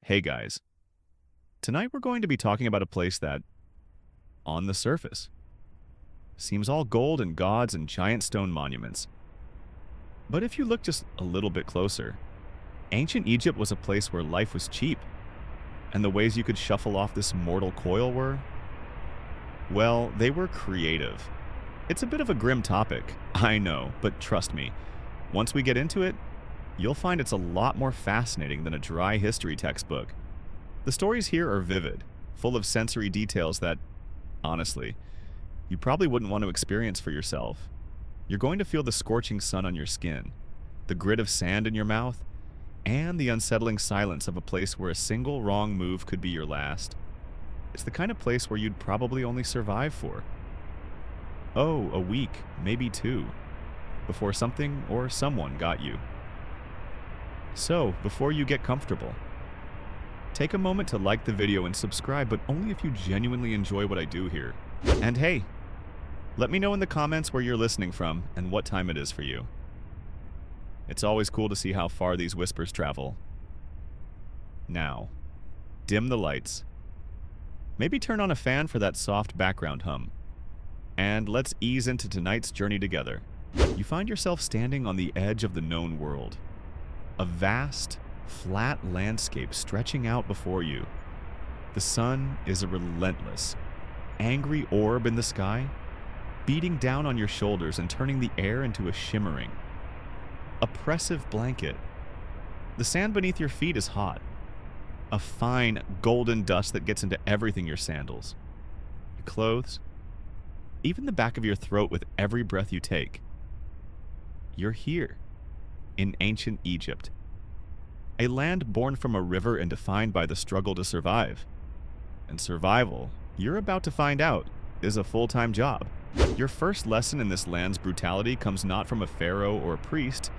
Hey guys, tonight we're going to be talking about a place that, on the surface, seems all gold and gods and giant stone monuments. But if you look just a little bit closer, ancient Egypt was a place where life was cheap, and the ways you could shuffle off this mortal coil were, well, they were creative. It's a bit of a grim topic, I know, but trust me, once we get into it, you'll find it's a lot more fascinating than a dry history textbook. The stories here are vivid, full of sensory details that, honestly, you probably wouldn't want to experience for yourself. You're going to feel the scorching sun on your skin, the grit of sand in your mouth, and the unsettling silence of a place where a single wrong move could be your last. It's the kind of place where you'd probably only survive for, a week, maybe two, before something or someone got you. So, before you get comfortable, take a moment to like the video and subscribe, but only if you genuinely enjoy what I do here. And hey, let me know in the comments where you're listening from and what time it is for you. It's always cool to see how far these whispers travel. Now, dim the lights. Maybe turn on a fan for that soft background hum. And let's ease into tonight's journey together. You find yourself standing on the edge of the known world. A vast, flat landscape stretching out before you. The sun is a relentless, angry orb in the sky, beating down on your shoulders and turning the air into a shimmering, oppressive blanket. The sand beneath your feet is hot, a fine, golden dust that gets into everything: your sandals, your clothes, even the back of your throat with every breath you take. You're here, in ancient Egypt, a land born from a river and defined by the struggle to survive. And survival, you're about to find out, is a full-time job. Your first lesson in this land's brutality comes not from a pharaoh or a priest,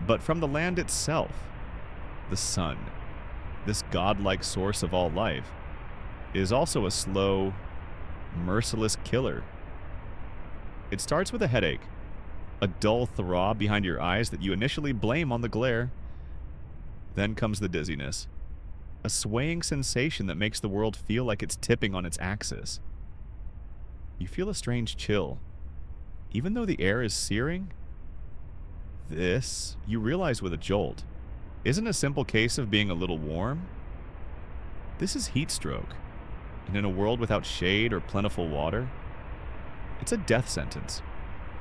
but from the land itself. The sun, this godlike source of all life, is also a slow, merciless killer. It starts with a headache, a dull throb behind your eyes that you initially blame on the glare. Then comes the dizziness, a swaying sensation that makes the world feel like it's tipping on its axis. You feel a strange chill. Even though the air is searing, this, you realize with a jolt, isn't a simple case of being a little warm. This is heat stroke, and in a world without shade or plentiful water, it's a death sentence.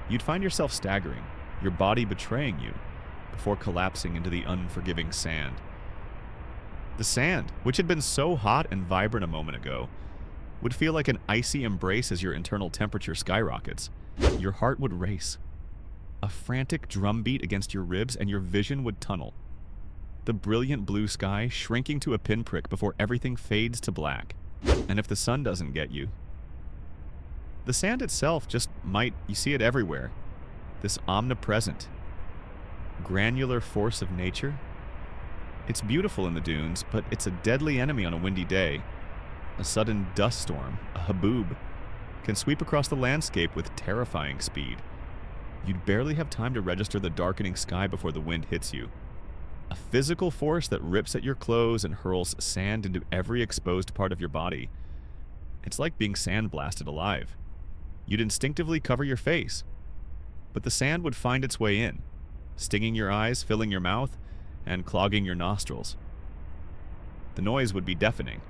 You'd find yourself staggering, your body betraying you, before collapsing into the unforgiving sand. The sand, which had been so hot and vibrant a moment ago, would feel like an icy embrace as your internal temperature skyrockets. Your heart would race, a frantic drumbeat against your ribs, and your vision would tunnel. The brilliant blue sky shrinking to a pinprick before everything fades to black. And if the sun doesn't get you, the sand itself just might. You see it everywhere. This omnipresent, granular force of nature. It's beautiful in the dunes, but it's a deadly enemy on a windy day. A sudden dust storm, a haboob, can sweep across the landscape with terrifying speed. You'd barely have time to register the darkening sky before the wind hits you. A physical force that rips at your clothes and hurls sand into every exposed part of your body. It's like being sandblasted alive. You'd instinctively cover your face, but the sand would find its way in, stinging your eyes, filling your mouth, and clogging your nostrils. The noise would be deafening,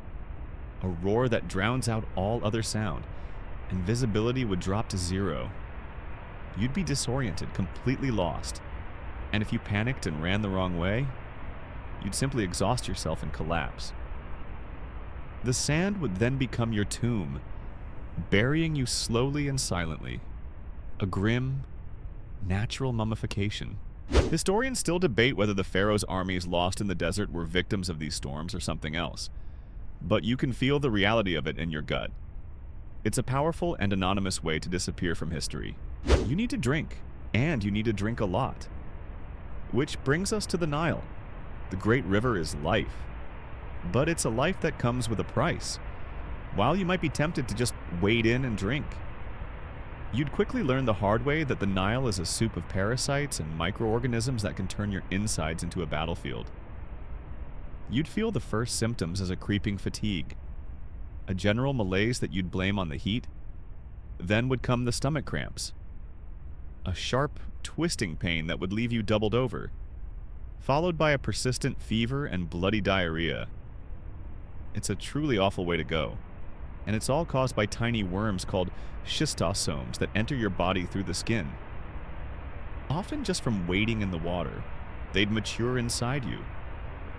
a roar that drowns out all other sound, and visibility would drop to zero. You'd be disoriented, completely lost, and if you panicked and ran the wrong way, you'd simply exhaust yourself and collapse. The sand would then become your tomb, burying you slowly and silently, a grim, natural mummification. Historians still debate whether the pharaoh's armies lost in the desert were victims of these storms or something else, but you can feel the reality of it in your gut. It's a powerful and anonymous way to disappear from history. You need to drink, and you need to drink a lot. Which brings us to the Nile. The great river is life, but it's a life that comes with a price. While you might be tempted to just wade in and drink, you'd quickly learn the hard way that the Nile is a soup of parasites and microorganisms that can turn your insides into a battlefield. You'd feel the first symptoms as a creeping fatigue, a general malaise that you'd blame on the heat. Then would come the stomach cramps, a sharp, twisting pain that would leave you doubled over, followed by a persistent fever and bloody diarrhea. It's a truly awful way to go, and it's all caused by tiny worms called schistosomes that enter your body through the skin. Often just from wading in the water, they'd mature inside you,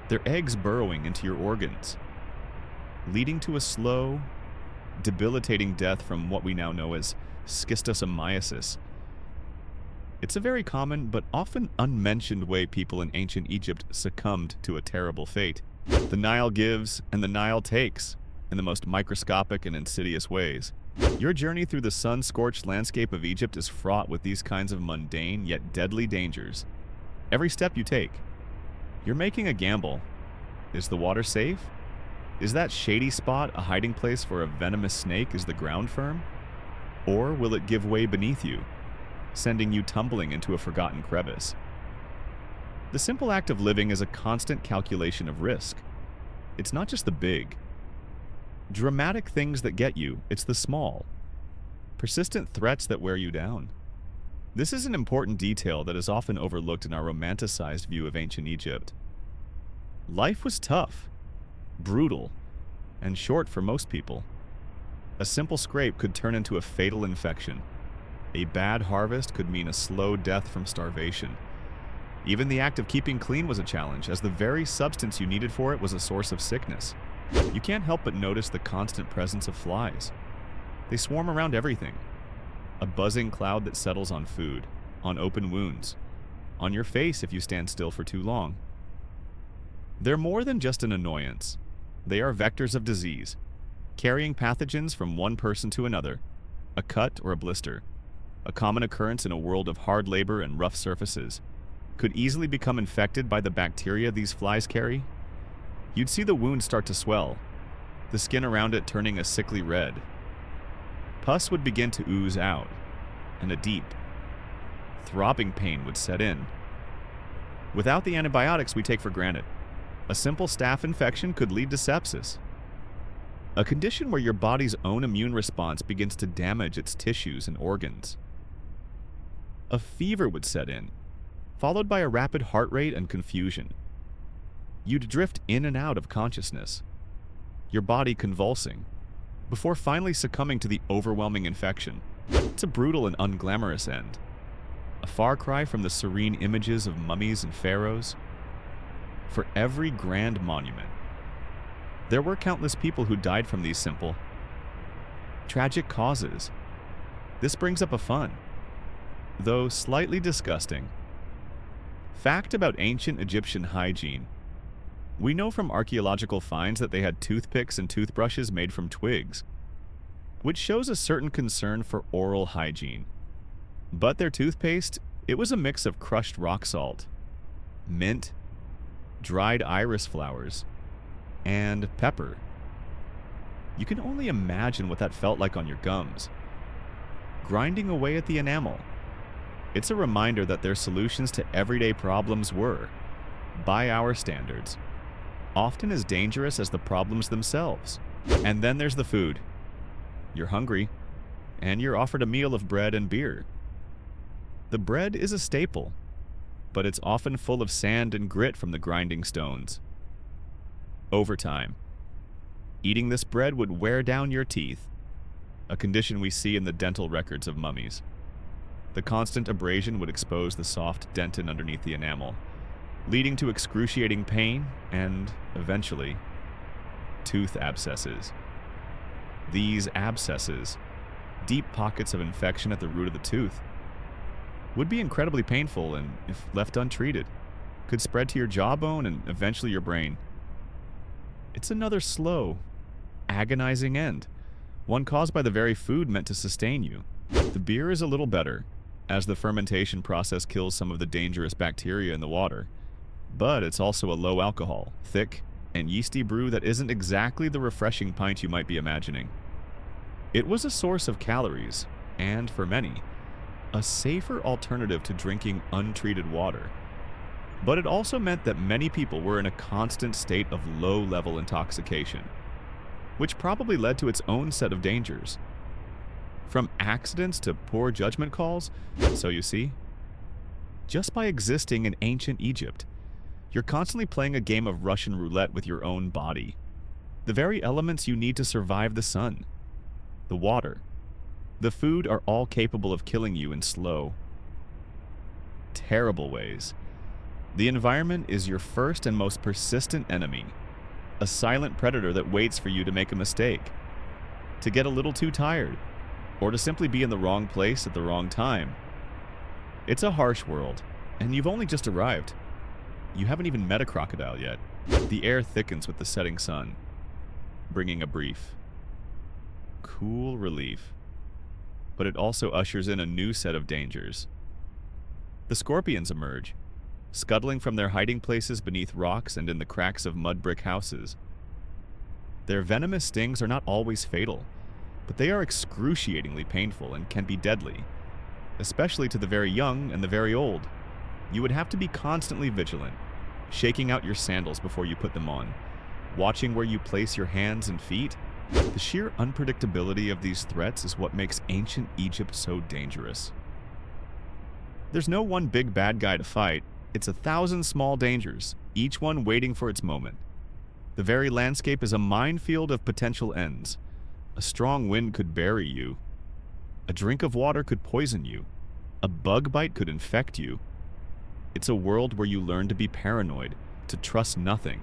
their eggs burrowing into your organs, leading to a slow, debilitating death from what we now know as schistosomiasis. It's a very common but often unmentioned way people in ancient Egypt succumbed to a terrible fate. The Nile gives and the Nile takes in the most microscopic and insidious ways. Your journey through the sun-scorched landscape of Egypt is fraught with these kinds of mundane yet deadly dangers. Every step you take, you're making a gamble. Is the water safe? Is that shady spot a hiding place for a venomous snake? Is the ground firm? Or will it give way beneath you, sending you tumbling into a forgotten crevice? The simple act of living is a constant calculation of risk. It's not just the big, dramatic things that get you, it's the small, persistent threats that wear you down. This is an important detail that is often overlooked in our romanticized view of ancient Egypt. Life was tough, brutal, and short for most people. A simple scrape could turn into a fatal infection. A bad harvest could mean a slow death from starvation. Even the act of keeping clean was a challenge, as the very substance you needed for it was a source of sickness. You can't help but notice the constant presence of flies. They swarm around everything. A buzzing cloud that settles on food, on open wounds, on your face if you stand still for too long. They're more than just an annoyance. They are vectors of disease, carrying pathogens from one person to another. A cut or a blister, a common occurrence in a world of hard labor and rough surfaces, could easily become infected by the bacteria these flies carry. You'd see the wound start to swell, the skin around it turning a sickly red. Pus would begin to ooze out, and a deep, throbbing pain would set in. Without the antibiotics we take for granted, a simple staph infection could lead to sepsis, a condition where your body's own immune response begins to damage its tissues and organs. A fever would set in, followed by a rapid heart rate and confusion. You'd drift in and out of consciousness, your body convulsing, before finally succumbing to the overwhelming infection. It's a brutal and unglamorous end, a far cry from the serene images of mummies and pharaohs. For every grand monument, there were countless people who died from these simple, tragic causes. This brings up a fun, though slightly disgusting, fact about ancient Egyptian hygiene. We know from archaeological finds that they had toothpicks and toothbrushes made from twigs, which shows a certain concern for oral hygiene. But their toothpaste, it was a mix of crushed rock salt, mint, dried iris flowers, and pepper. You can only imagine what that felt like on your gums, grinding away at the enamel. It's a reminder that their solutions to everyday problems were, by our standards, often as dangerous as the problems themselves. And then there's the food. You're hungry, and you're offered a meal of bread and beer. The bread is a staple, but it's often full of sand and grit from the grinding stones. Over time, eating this bread would wear down your teeth, a condition we see in the dental records of mummies. The constant abrasion would expose the soft dentin underneath the enamel, leading to excruciating pain and, eventually, tooth abscesses. These abscesses, deep pockets of infection at the root of the tooth, would be incredibly painful and, if left untreated, could spread to your jawbone and eventually your brain. It's another slow, agonizing end, one caused by the very food meant to sustain you. The beer is a little better, as the fermentation process kills some of the dangerous bacteria in the water, but it's also a low alcohol, thick, and yeasty brew that isn't exactly the refreshing pint you might be imagining. It was a source of calories, and for many, a safer alternative to drinking untreated water. But it also meant that many people were in a constant state of low-level intoxication, which probably led to its own set of dangers. From accidents to poor judgment calls, so you see, just by existing in ancient Egypt, you're constantly playing a game of Russian roulette with your own body. The very elements you need to survive the sun, the water, the food are all capable of killing you in slow, terrible ways. The environment is your first and most persistent enemy, a silent predator that waits for you to make a mistake, to get a little too tired, or to simply be in the wrong place at the wrong time. It's a harsh world, and you've only just arrived. You haven't even met a crocodile yet. The air thickens with the setting sun, bringing a brief, cool relief. But it also ushers in a new set of dangers. The scorpions emerge, scuttling from their hiding places beneath rocks and in the cracks of mud brick houses. Their venomous stings are not always fatal, but they are excruciatingly painful and can be deadly, especially to the very young and the very old. You would have to be constantly vigilant, shaking out your sandals before you put them on, watching where you place your hands and feet. The sheer unpredictability of these threats is what makes ancient Egypt so dangerous. There's no one big bad guy to fight. It's 1,000 small dangers, each one waiting for its moment. The very landscape is a minefield of potential ends. A strong wind could bury you. A drink of water could poison you. A bug bite could infect you. It's a world where you learn to be paranoid, to trust nothing,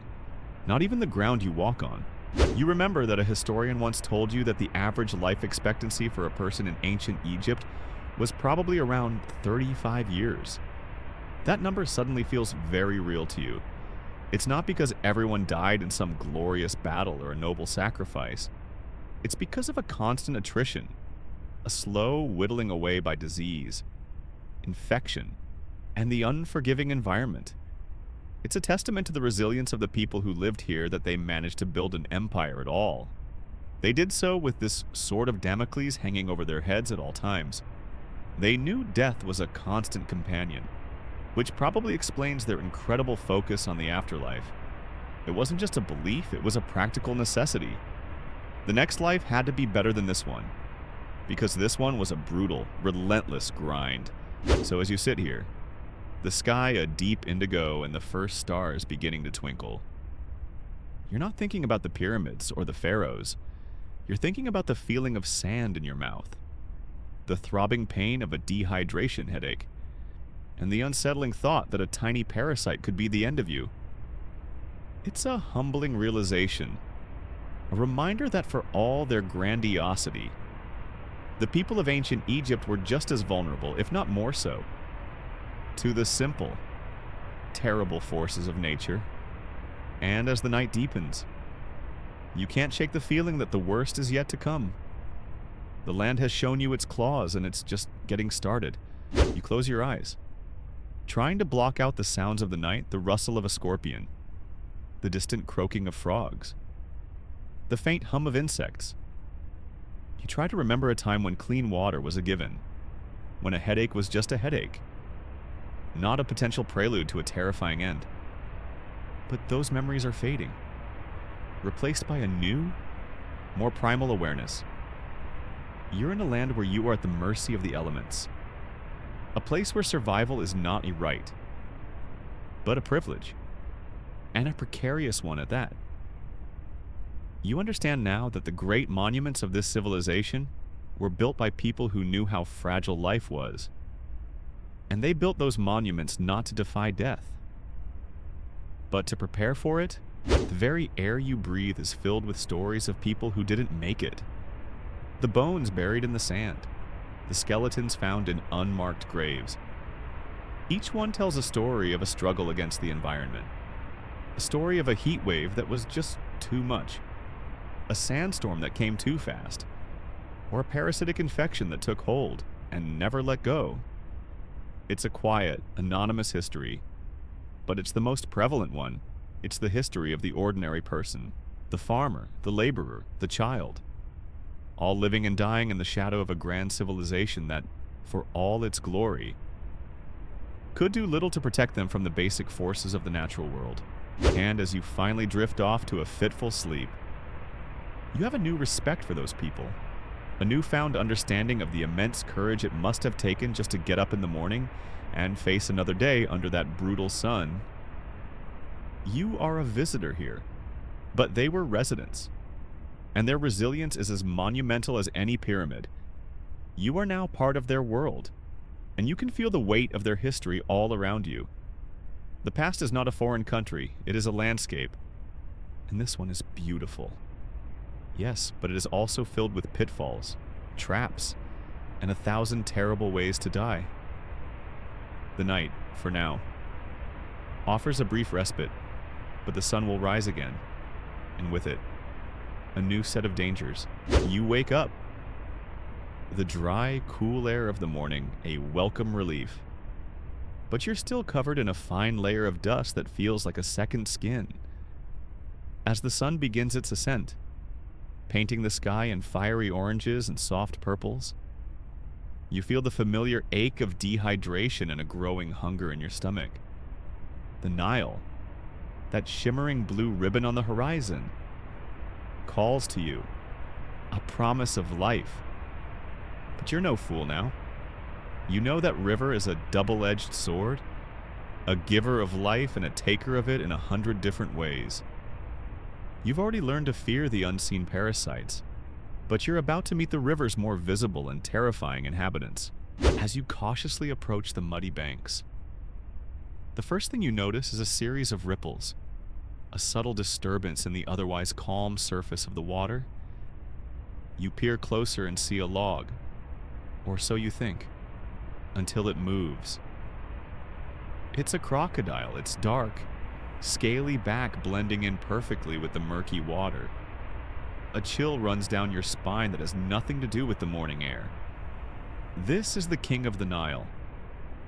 not even the ground you walk on. You remember that a historian once told you that the average life expectancy for a person in ancient Egypt was probably around 35 years. That number suddenly feels very real to you. It's not because everyone died in some glorious battle or a noble sacrifice. It's because of a constant attrition, a slow whittling away by disease, infection, and the unforgiving environment. It's a testament to the resilience of the people who lived here that they managed to build an empire at all. They did so with this sword of Damocles hanging over their heads at all times. They knew death was a constant companion, which probably explains their incredible focus on the afterlife. It wasn't just a belief, it was a practical necessity. The next life had to be better than this one, because this one was a brutal, relentless grind. So as you sit here, the sky a deep indigo and the first stars beginning to twinkle, you're not thinking about the pyramids or the pharaohs. You're thinking about the feeling of sand in your mouth, the throbbing pain of a dehydration headache, and the unsettling thought that a tiny parasite could be the end of you. It's a humbling realization, a reminder that for all their grandiosity, the people of ancient Egypt were just as vulnerable, if not more so, to the simple, terrible forces of nature. And as the night deepens, you can't shake the feeling that the worst is yet to come. The land has shown you its claws, and it's just getting started. You close your eyes, trying to block out the sounds of the night, the rustle of a scorpion, the distant croaking of frogs, the faint hum of insects. You try to remember a time when clean water was a given, when a headache was just a headache, not a potential prelude to a terrifying end. But those memories are fading, replaced by a new, more primal awareness. You're in a land where you are at the mercy of the elements, a place where survival is not a right, but a privilege, and a precarious one at that. You understand now that the great monuments of this civilization were built by people who knew how fragile life was. And they built those monuments not to defy death, but to prepare for it. The very air you breathe is filled with stories of people who didn't make it. The bones buried in the sand, the skeletons found in unmarked graves. Each one tells a story of a struggle against the environment, a story of a heat wave that was just too much, a sandstorm that came too fast, or a parasitic infection that took hold and never let go. It's a quiet, anonymous history, but it's the most prevalent one. It's the history of the ordinary person, the farmer, the laborer, the child, all living and dying in the shadow of a grand civilization that, for all its glory, could do little to protect them from the basic forces of the natural world. And as you finally drift off to a fitful sleep, you have a new respect for those people, a newfound understanding of the immense courage it must have taken just to get up in the morning and face another day under that brutal sun. You are a visitor here, but they were residents, and their resilience is as monumental as any pyramid. You are now part of their world, and you can feel the weight of their history all around you. The past is not a foreign country, it is a landscape, and this one is beautiful. Yes, but it is also filled with pitfalls, traps, and 1,000 terrible ways to die. The night, for now, offers a brief respite, but the sun will rise again, and with it, a new set of dangers. You wake up. The dry, cool air of the morning, a welcome relief. But you're still covered in a fine layer of dust that feels like a second skin. As the sun begins its ascent, painting the sky in fiery oranges and soft purples, you feel the familiar ache of dehydration and a growing hunger in your stomach. The Nile, that shimmering blue ribbon on the horizon, calls to you, a promise of life. But you're no fool now. You know that river is a double-edged sword, a giver of life and a taker of it in 100 different ways. You've already learned to fear the unseen parasites, but you're about to meet the river's more visible and terrifying inhabitants. As you cautiously approach the muddy banks, the first thing you notice is a series of ripples, a subtle disturbance in the otherwise calm surface of the water. You peer closer and see a log, or so you think, until it moves. It's a crocodile. It's dark, scaly back blending in perfectly with the murky water. A chill runs down your spine that has nothing to do with the morning air. This is the king of the Nile,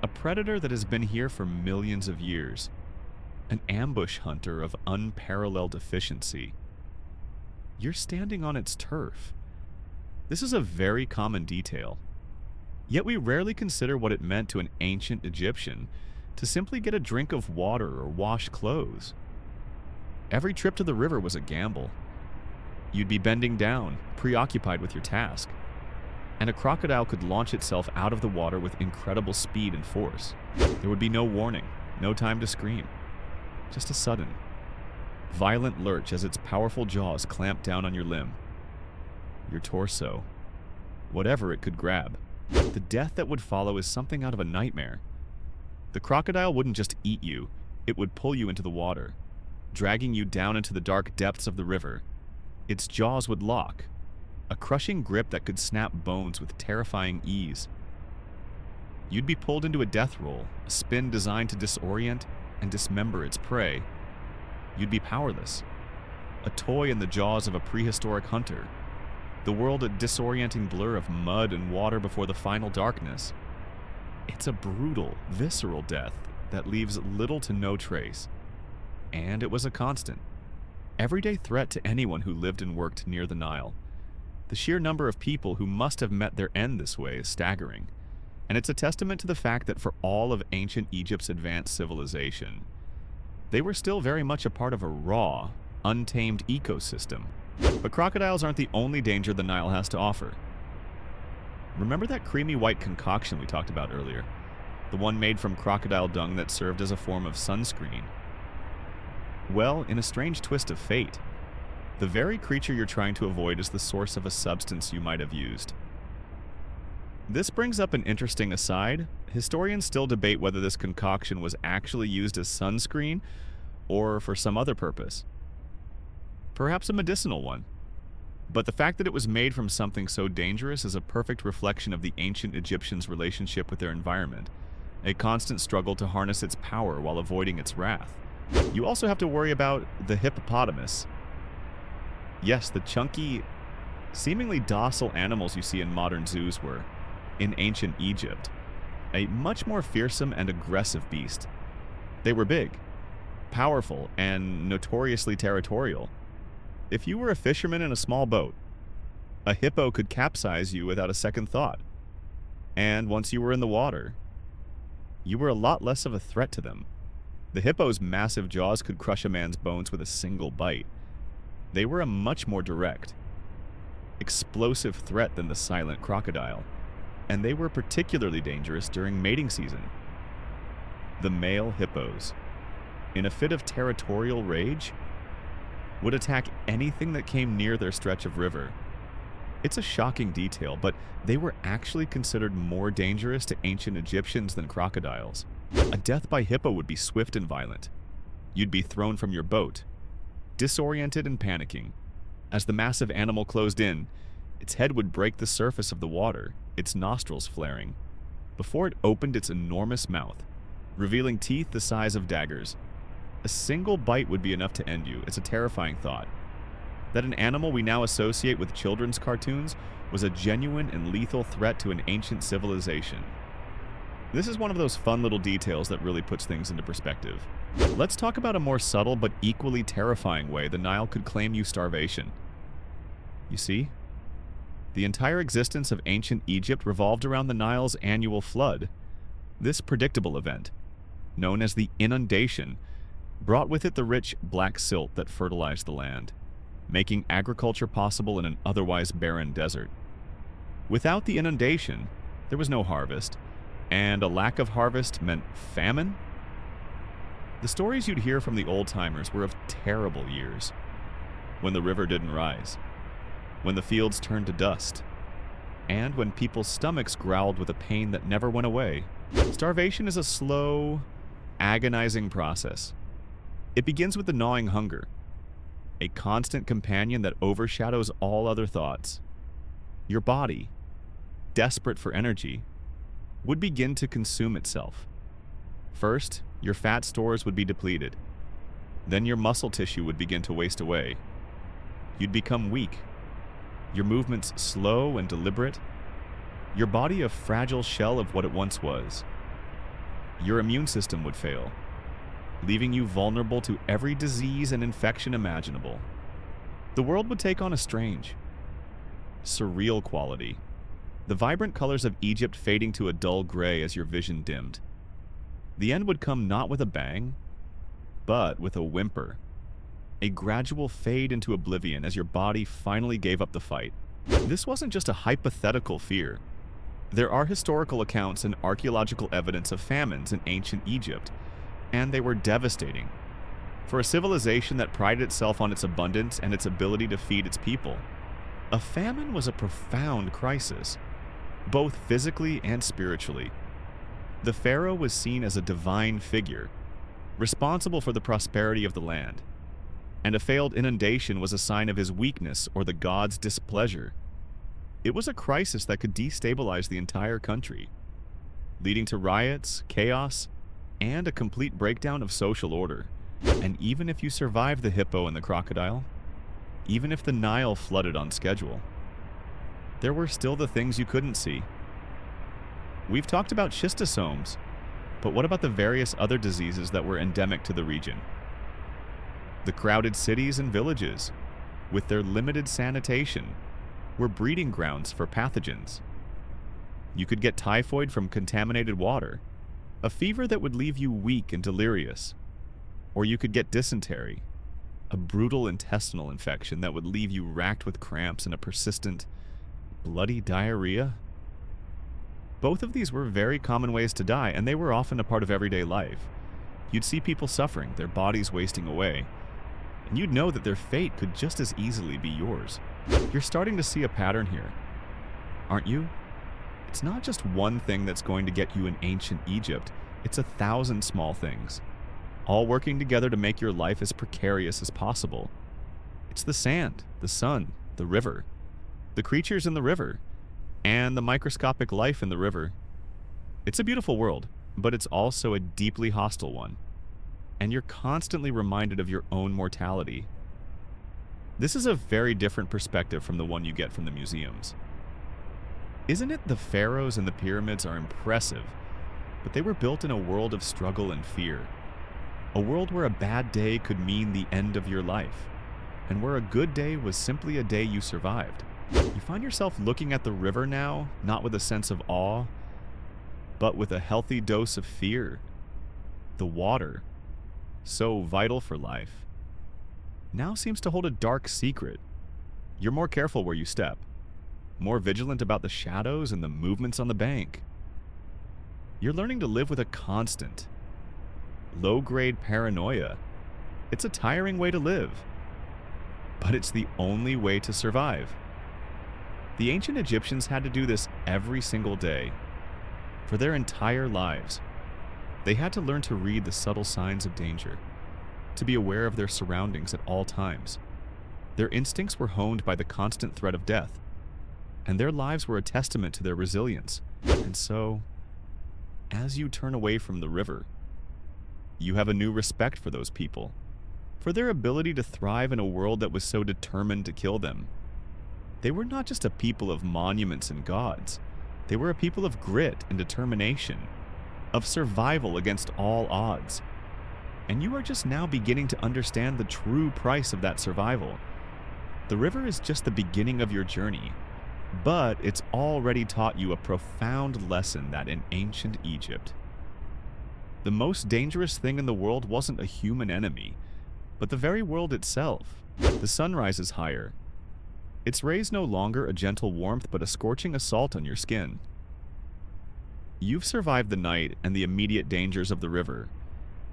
a predator that has been here for millions of years, an ambush hunter of unparalleled efficiency. You're standing on its turf. This is a very common detail. Yet we rarely consider what it meant to an ancient Egyptian to simply get a drink of water or wash clothes. Every trip to the river was a gamble. You'd be bending down, preoccupied with your task, and a crocodile could launch itself out of the water with incredible speed and force. There would be no warning, no time to scream. Just a sudden, violent lurch as its powerful jaws clamped down on your limb, your torso, whatever it could grab. The death that would follow is something out of a nightmare. The crocodile wouldn't just eat you, it would pull you into the water, dragging you down into the dark depths of the river. Its jaws would lock, a crushing grip that could snap bones with terrifying ease. You'd be pulled into a death roll, a spin designed to disorient and dismember its prey. You'd be powerless, a toy in the jaws of a prehistoric hunter, the world a disorienting blur of mud and water before the final darkness. It's a brutal, visceral death that leaves little to no trace. And it was a constant, everyday threat to anyone who lived and worked near the Nile. The sheer number of people who must have met their end this way is staggering, and it's a testament to the fact that for all of ancient Egypt's advanced civilization, they were still very much a part of a raw, untamed ecosystem. But crocodiles aren't the only danger the Nile has to offer. Remember that creamy white concoction we talked about earlier? The one made from crocodile dung that served as a form of sunscreen? Well, in a strange twist of fate, the very creature you're trying to avoid is the source of a substance you might have used. This brings up an interesting aside. Historians still debate whether this concoction was actually used as sunscreen or for some other purpose. Perhaps a medicinal one. But the fact that it was made from something so dangerous is a perfect reflection of the ancient Egyptians' relationship with their environment, a constant struggle to harness its power while avoiding its wrath. You also have to worry about the hippopotamus. Yes, the chunky, seemingly docile animals you see in modern zoos were, in ancient Egypt, a much more fearsome and aggressive beast. They were big, powerful, and notoriously territorial. If you were a fisherman in a small boat, a hippo could capsize you without a second thought. And once you were in the water, you were a lot less of a threat to them. The hippo's massive jaws could crush a man's bones with a single bite. They were a much more direct, explosive threat than the silent crocodile, and they were particularly dangerous during mating season. The male hippos, in a fit of territorial rage, would attack anything that came near their stretch of river. It's a shocking detail, but they were actually considered more dangerous to ancient Egyptians than crocodiles. A death by hippo would be swift and violent. You'd be thrown from your boat, disoriented and panicking. As the massive animal closed in, its head would break the surface of the water, its nostrils flaring, before it opened its enormous mouth, revealing teeth the size of daggers. A single bite would be enough to end you. It's a terrifying thought. That an animal we now associate with children's cartoons was a genuine and lethal threat to an ancient civilization. This is one of those fun little details that really puts things into perspective. Let's talk about a more subtle but equally terrifying way the Nile could claim you starvation. You see, the entire existence of ancient Egypt revolved around the Nile's annual flood. This predictable event, known as the inundation, brought with it the rich black silt that fertilized the land, making agriculture possible in an otherwise barren desert. Without the inundation, there was no harvest, and a lack of harvest meant famine. The stories you'd hear from the old-timers were of terrible years, when the river didn't rise, when the fields turned to dust, and when people's stomachs growled with a pain that never went away. Starvation is a slow, agonizing process. It begins with the gnawing hunger, a constant companion that overshadows all other thoughts. Your body, desperate for energy, would begin to consume itself. First, your fat stores would be depleted. Then your muscle tissue would begin to waste away. You'd become weak, your movements slow and deliberate, your body a fragile shell of what it once was. Your immune system would fail, leaving you vulnerable to every disease and infection imaginable. The world would take on a strange, surreal quality, the vibrant colors of Egypt fading to a dull gray as your vision dimmed. The end would come not with a bang, but with a whimper, a gradual fade into oblivion as your body finally gave up the fight. This wasn't just a hypothetical fear. There are historical accounts and archaeological evidence of famines in ancient Egypt, and they were devastating. For a civilization that prided itself on its abundance and its ability to feed its people, a famine was a profound crisis, both physically and spiritually. The pharaoh was seen as a divine figure, responsible for the prosperity of the land, and a failed inundation was a sign of his weakness or the god's displeasure. It was a crisis that could destabilize the entire country, leading to riots, chaos, and a complete breakdown of social order. And even if you survived the hippo and the crocodile, even if the Nile flooded on schedule, there were still the things you couldn't see. We've talked about schistosomes, but what about the various other diseases that were endemic to the region? The crowded cities and villages, with their limited sanitation, were breeding grounds for pathogens. You could get typhoid from contaminated water, a fever that would leave you weak and delirious. Or you could get dysentery, a brutal intestinal infection that would leave you racked with cramps and a persistent, bloody diarrhea. Both of these were very common ways to die, and they were often a part of everyday life. You'd see people suffering, their bodies wasting away, and you'd know that their fate could just as easily be yours. You're starting to see a pattern here, aren't you? It's not just one thing that's going to get you in ancient Egypt, it's 1,000 small things, all working together to make your life as precarious as possible. It's the sand, the sun, the river, the creatures in the river, and the microscopic life in the river. It's a beautiful world, but it's also a deeply hostile one, and you're constantly reminded of your own mortality. This is a very different perspective from the one you get from the museums. Isn't it the pharaohs and the pyramids are impressive, but they were built in a world of struggle and fear. A world where a bad day could mean the end of your life, and where a good day was simply a day you survived. You find yourself looking at the river now, not with a sense of awe, but with a healthy dose of fear. The water, so vital for life, now seems to hold a dark secret. You're more careful where you step, more vigilant about the shadows and the movements on the bank. You're learning to live with a constant, low-grade paranoia. It's a tiring way to live, but it's the only way to survive. The ancient Egyptians had to do this every single day, for their entire lives. They had to learn to read the subtle signs of danger, to be aware of their surroundings at all times. Their instincts were honed by the constant threat of death, and their lives were a testament to their resilience. And so, as you turn away from the river, you have a new respect for those people, for their ability to thrive in a world that was so determined to kill them. They were not just a people of monuments and gods. They were a people of grit and determination, of survival against all odds. And you are just now beginning to understand the true price of that survival. The river is just the beginning of your journey, but it's already taught you a profound lesson that in ancient Egypt, the most dangerous thing in the world wasn't a human enemy, but the very world itself. The sun rises higher. Its rays no longer a gentle warmth, but a scorching assault on your skin. You've survived the night and the immediate dangers of the river,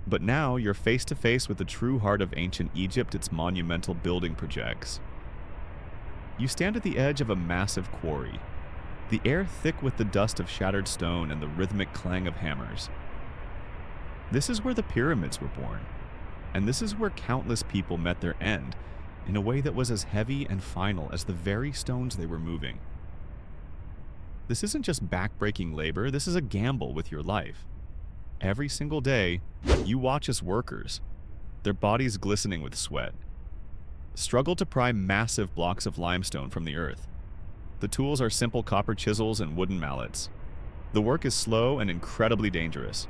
but now you're face to face with the true heart of ancient Egypt its monumental building projects. You stand at the edge of a massive quarry, the air thick with the dust of shattered stone and the rhythmic clang of hammers. This is where the pyramids were born, and this is where countless people met their end in a way that was as heavy and final as the very stones they were moving. This isn't just backbreaking labor, this is a gamble with your life. Every single day, you watch as workers, their bodies glistening with sweat, struggle to pry massive blocks of limestone from the earth. The tools are simple copper chisels and wooden mallets. The work is slow and incredibly dangerous.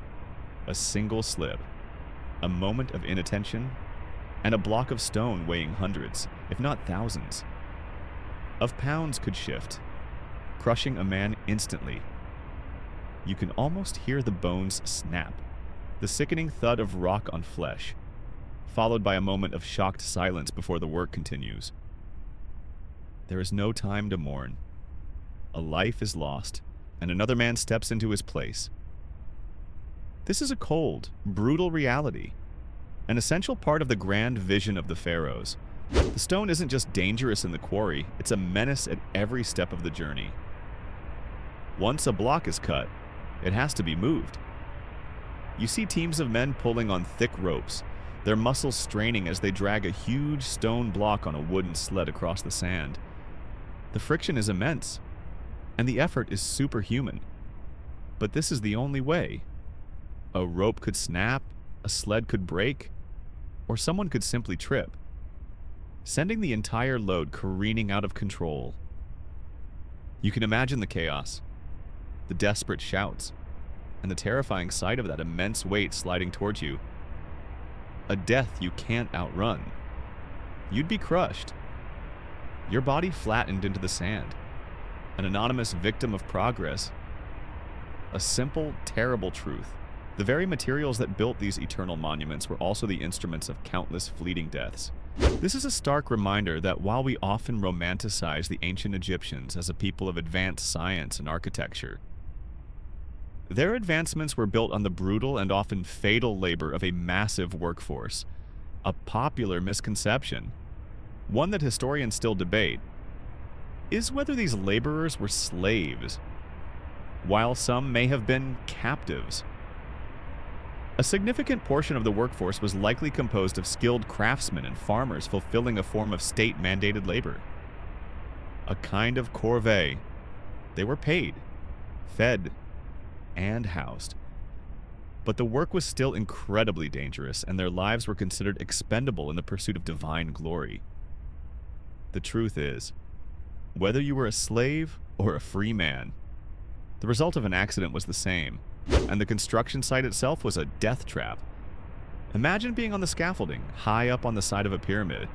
A single slip, a moment of inattention, and a block of stone weighing hundreds, if not thousands, of pounds could shift, crushing a man instantly. You can almost hear the bones snap, the sickening thud of rock on flesh, followed by a moment of shocked silence before the work continues. There is no time to mourn. A life is lost, and another man steps into his place. This is a cold, brutal reality, an essential part of the grand vision of the pharaohs. The stone isn't just dangerous in the quarry, it's a menace at every step of the journey. Once a block is cut, it has to be moved. You see teams of men pulling on thick ropes, their muscles straining as they drag a huge stone block on a wooden sled across the sand. The friction is immense, and the effort is superhuman. But this is the only way. A rope could snap, a sled could break, or someone could simply trip, sending the entire load careening out of control. You can imagine the chaos, the desperate shouts, and the terrifying sight of that immense weight sliding towards you. A death you can't outrun. You'd be crushed, your body flattened into the sand, an anonymous victim of progress. A simple, terrible truth. The very materials that built these eternal monuments were also the instruments of countless fleeting deaths. This is a stark reminder that while we often romanticize the ancient Egyptians as a people of advanced science and architecture, their advancements were built on the brutal and often fatal labor of a massive workforce. A popular misconception, one that historians still debate, is whether these laborers were slaves, while some may have been captives. A significant portion of the workforce was likely composed of skilled craftsmen and farmers fulfilling a form of state-mandated labor. A kind of corvée. They were paid, fed, and housed. But the work was still incredibly dangerous, and their lives were considered expendable in the pursuit of divine glory. The truth is, whether you were a slave or a free man, the result of an accident was the same, and the construction site itself was a death trap. Imagine being on the scaffolding, high up on the side of a pyramid,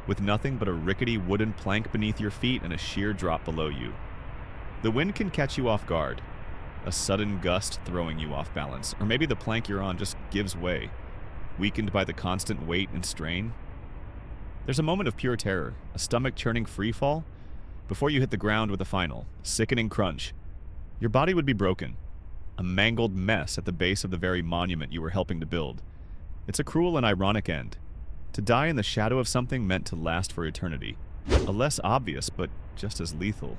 with nothing but a rickety wooden plank beneath your feet and a sheer drop below you. The wind can catch you off guard, A sudden gust throwing you off balance, or maybe the plank you're on just gives way, weakened by the constant weight and strain. There's a moment of pure terror, a stomach-churning freefall, before you hit the ground with a final, sickening crunch. Your body would be broken, a mangled mess at the base of the very monument you were helping to build. It's a cruel and ironic end. To die in the shadow of something meant to last for eternity. A less obvious, but just as lethal.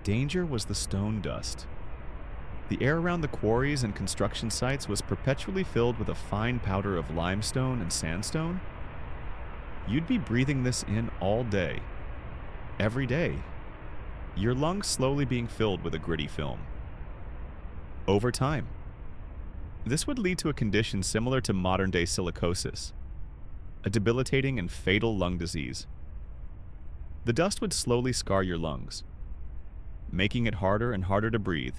Danger was the stone dust. The air around the quarries and construction sites was perpetually filled with a fine powder of limestone and sandstone. You'd be breathing this in all day. Every day. Your lungs slowly being filled with a gritty film. Over time. This would lead to a condition similar to modern-day silicosis, a debilitating and fatal lung disease. The dust would slowly scar your lungs, making it harder and harder to breathe.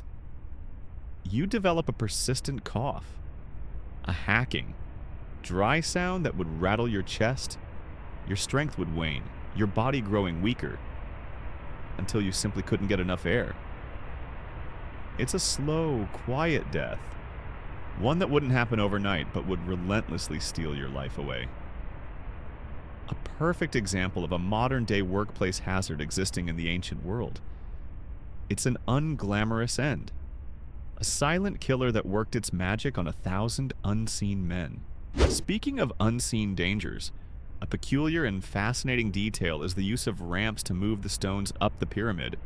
You'd develop a persistent cough, a hacking, dry sound that would rattle your chest. Your strength would wane, your body growing weaker, until you simply couldn't get enough air. It's a slow, quiet death, one that wouldn't happen overnight but would relentlessly steal your life away. A perfect example of a modern-day workplace hazard existing in the ancient world. It's an unglamorous end, a silent killer that worked its magic on 1,000 unseen men. Speaking of unseen dangers, a peculiar and fascinating detail is the use of ramps to move the stones up the pyramid.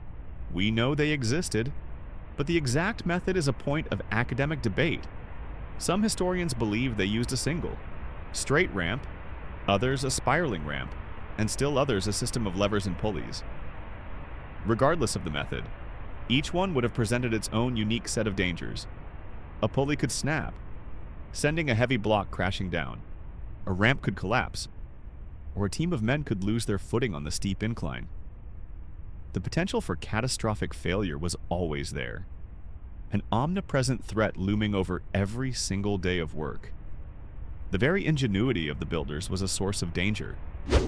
We know they existed, but the exact method is a point of academic debate. Some historians believe they used a single, straight ramp, others a spiraling ramp, and still others a system of levers and pulleys. Regardless of the method, each one would have presented its own unique set of dangers. A pulley could snap, sending a heavy block crashing down. A ramp could collapse, or a team of men could lose their footing on the steep incline. The potential for catastrophic failure was always there, an omnipresent threat looming over every single day of work. The very ingenuity of the builders was a source of danger.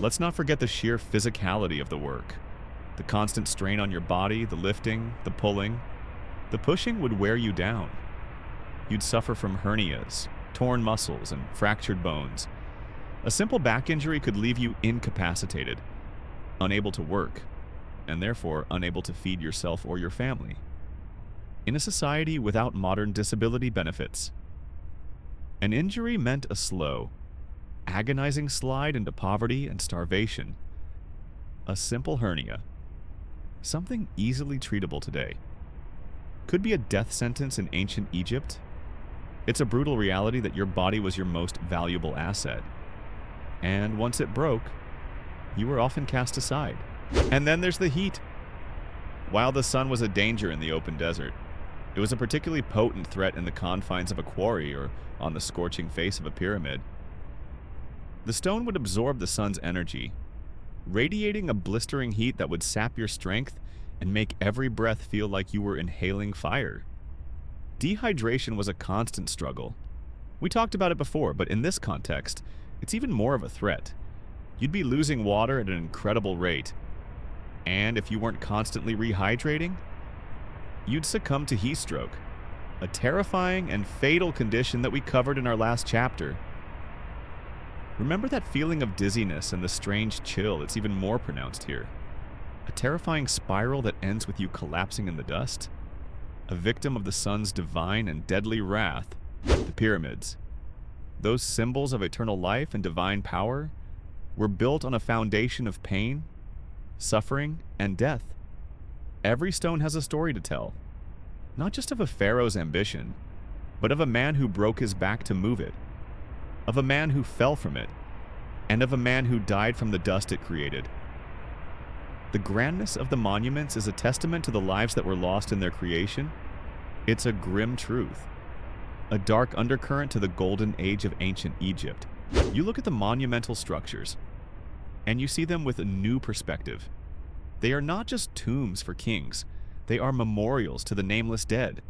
Let's not forget the sheer physicality of the work. The constant strain on your body, the lifting, the pulling. The pushing would wear you down. You'd suffer from hernias, torn muscles, and fractured bones. A simple back injury could leave you incapacitated, unable to work, and therefore unable to feed yourself or your family. In a society without modern disability benefits, an injury meant a slow, agonizing slide into poverty and starvation. A simple hernia, something easily treatable today, could be a death sentence in ancient Egypt. It's a brutal reality that your body was your most valuable asset, and once it broke, you were often cast aside. And then there's the heat. While the sun was a danger in the open desert, it was a particularly potent threat in the confines of a quarry or on the scorching face of a pyramid. The stone would absorb the sun's energy, radiating a blistering heat that would sap your strength and make every breath feel like you were inhaling fire. Dehydration was a constant struggle. We talked about it before, but in this context, it's even more of a threat. You'd be losing water at an incredible rate, and if you weren't constantly rehydrating, you'd succumb to heat stroke, a terrifying and fatal condition that we covered in our last chapter. Remember that feeling of dizziness and the strange chill? It's even more pronounced here. A terrifying spiral that ends with you collapsing in the dust? A victim of the sun's divine and deadly wrath, the pyramids. Those symbols of eternal life and divine power were built on a foundation of pain, suffering, and death. Every stone has a story to tell, not just of a pharaoh's ambition, but of a man who broke his back to move it, of a man who fell from it, and of a man who died from the dust it created. The grandness of the monuments is a testament to the lives that were lost in their creation. It's a grim truth, a dark undercurrent to the golden age of ancient Egypt. You look at the monumental structures, and you see them with a new perspective. They are not just tombs for kings, they are memorials to the nameless dead,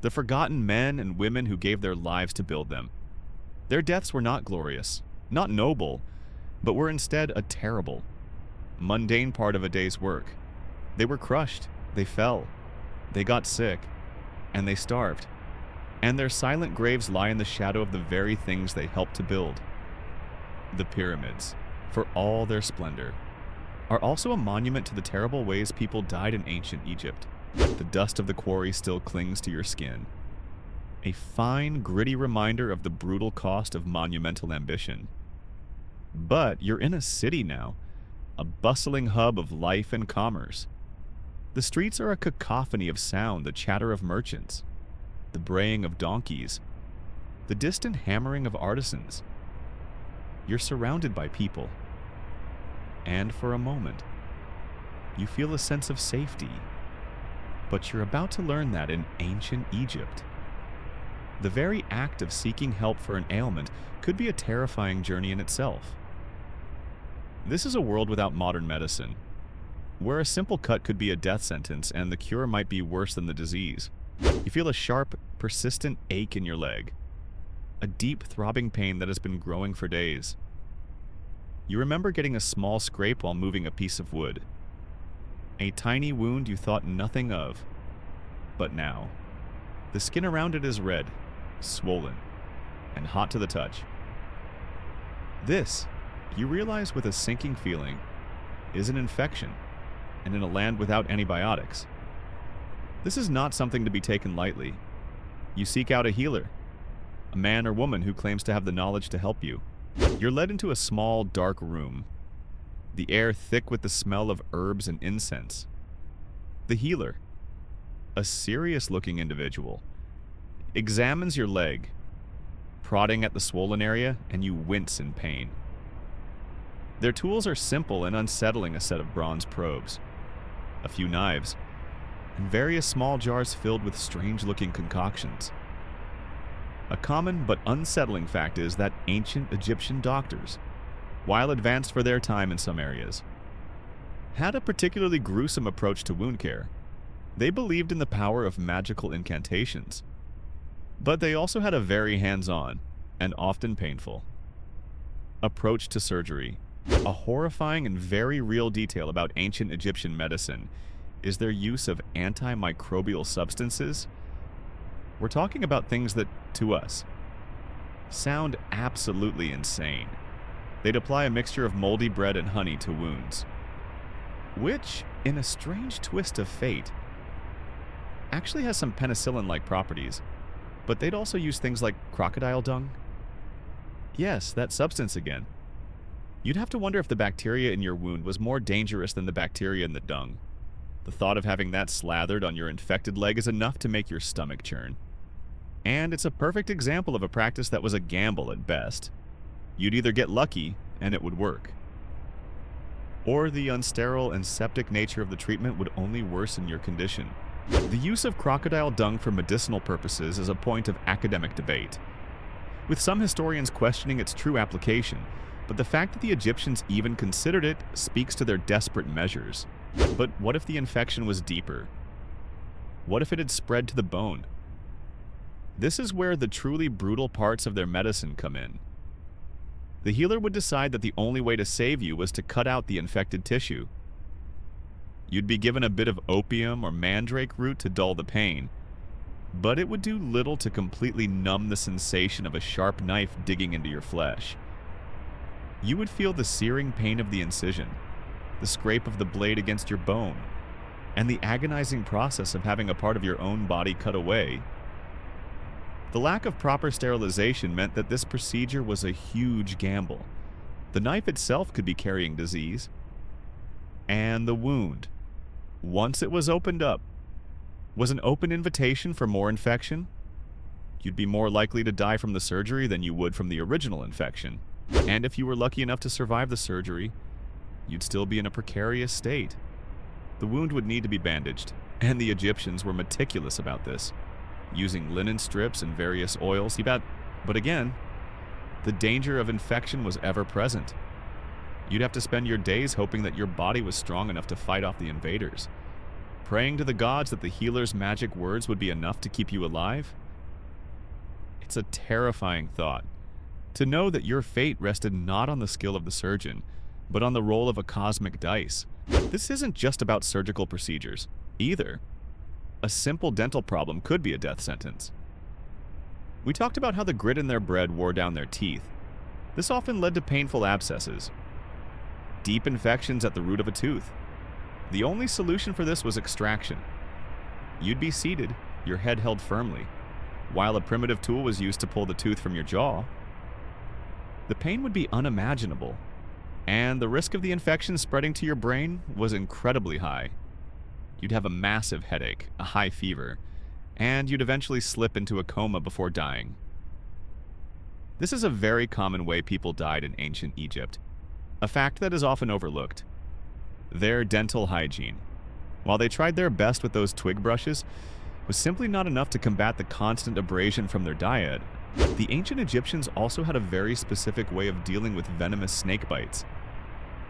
the forgotten men and women who gave their lives to build them. Their deaths were not glorious, not noble, but were instead a terrible, mundane part of a day's work. They were crushed, they fell, They got sick, and they starved, and their silent graves lie in the shadow of the very things they helped to build. The pyramids, for all their splendor, are also a monument to the terrible ways people died in ancient Egypt. The dust of the quarry still clings to your skin. A fine, gritty reminder of the brutal cost of monumental ambition. But you're in a city now, a bustling hub of life and commerce. The streets are a cacophony of sound, the chatter of merchants, the braying of donkeys, the distant hammering of artisans. You're surrounded by people. And for a moment, you feel a sense of safety. But you're about to learn that in ancient Egypt, the very act of seeking help for an ailment could be a terrifying journey in itself. This is a world without modern medicine, where a simple cut could be a death sentence and the cure might be worse than the disease. You feel a sharp, persistent ache in your leg, a deep, throbbing pain that has been growing for days. You remember getting a small scrape while moving a piece of wood. A tiny wound you thought nothing of. But now, the skin around it is red, swollen, and hot to the touch. This, you realize with a sinking feeling, is an infection, and in a land without antibiotics. This is not something to be taken lightly. You seek out a healer, a man or woman who claims to have the knowledge to help you. You're led into a small, dark room, the air thick with the smell of herbs and incense. The healer, a serious-looking individual, examines your leg, prodding at the swollen area, and you wince in pain. Their tools are simple and unsettling: a set of bronze probes, a few knives, and various small jars filled with strange-looking concoctions. A common but unsettling fact is that ancient Egyptian doctors, while advanced for their time in some areas, had a particularly gruesome approach to wound care. They believed in the power of magical incantations, but they also had a very hands-on, and often painful, approach to surgery. A horrifying and very real detail about ancient Egyptian medicine is their use of antimicrobial substances. We're talking about things that, to us, sound absolutely insane. They'd apply a mixture of moldy bread and honey to wounds, which, in a strange twist of fate, actually has some penicillin-like properties, but they'd also use things like crocodile dung. Yes, that substance again. You'd have to wonder if the bacteria in your wound was more dangerous than the bacteria in the dung. The thought of having that slathered on your infected leg is enough to make your stomach churn. And it's a perfect example of a practice that was a gamble at best. You'd either get lucky, and it would work, or the unsterile and septic nature of the treatment would only worsen your condition. The use of crocodile dung for medicinal purposes is a point of academic debate, with some historians questioning its true application, but the fact that the Egyptians even considered it speaks to their desperate measures. But what if the infection was deeper? What if it had spread to the bone? This is where the truly brutal parts of their medicine come in. The healer would decide that the only way to save you was to cut out the infected tissue. You'd be given a bit of opium or mandrake root to dull the pain, but it would do little to completely numb the sensation of a sharp knife digging into your flesh. You would feel the searing pain of the incision, the scrape of the blade against your bone, and the agonizing process of having a part of your own body cut away. The lack of proper sterilization meant that this procedure was a huge gamble. The knife itself could be carrying disease. And the wound, once it was opened up, was an open invitation for more infection. You'd be more likely to die from the surgery than you would from the original infection. And if you were lucky enough to survive the surgery, you'd still be in a precarious state. The wound would need to be bandaged, and the Egyptians were meticulous about this, using linen strips and various oils. But again, the danger of infection was ever present. You'd have to spend your days hoping that your body was strong enough to fight off the invaders, praying to the gods that the healer's magic words would be enough to keep you alive. It's a terrifying thought, to know that your fate rested not on the skill of the surgeon, but on the roll of a cosmic dice. This isn't just about surgical procedures, either. a simple dental problem could be a death sentence. We talked about how the grit in their bread wore down their teeth. This often led to painful abscesses, deep infections at the root of a tooth. The only solution for this was extraction. You'd be seated, your head held firmly, while a primitive tool was used to pull the tooth from your jaw. The pain would be unimaginable, and the risk of the infection spreading to your brain was incredibly high. You'd have a massive headache, a high fever, and you'd eventually slip into a coma before dying. This is a very common way people died in ancient Egypt, a fact that is often overlooked. Their dental hygiene, while they tried their best with those twig brushes, was simply not enough to combat the constant abrasion from their diet. The ancient Egyptians also had a very specific way of dealing with venomous snake bites,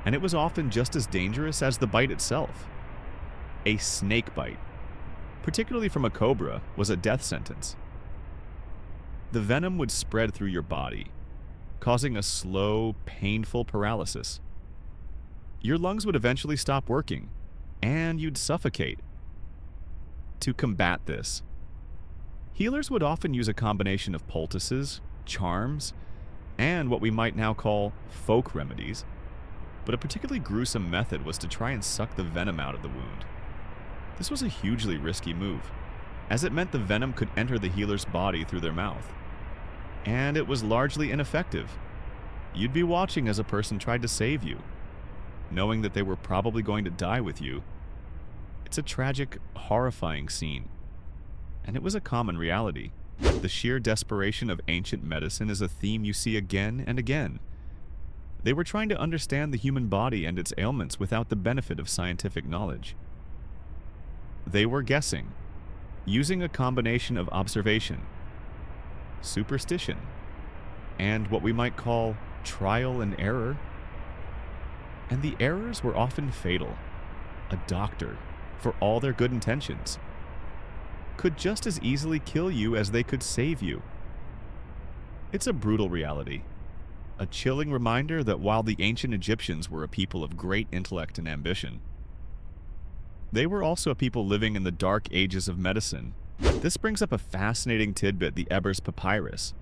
and it was often just as dangerous as the bite itself. A snake bite, particularly from a cobra, was a death sentence. The venom would spread through your body, causing a slow, painful paralysis. Your lungs would eventually stop working, and you'd suffocate. To combat this, healers would often use a combination of poultices, charms, and what we might now call folk remedies, but a particularly gruesome method was to try and suck the venom out of the wound. This was a hugely risky move, as it meant the venom could enter the healer's body through their mouth. And it was largely ineffective. You'd be watching as a person tried to save you, knowing that they were probably going to die with you. It's a tragic, horrifying scene, and it was a common reality. The sheer desperation of ancient medicine is a theme you see again and again. They were trying to understand the human body and its ailments without the benefit of scientific knowledge. They were guessing, using a combination of observation, superstition, and what we might call trial and error. And the errors were often fatal. A doctor, for all their good intentions, could just as easily kill you as they could save you. It's a brutal reality, a chilling reminder that while the ancient Egyptians were a people of great intellect and ambition, they were also a people living in the dark ages of medicine. This brings up a fascinating tidbit, the Ebers Papyrus.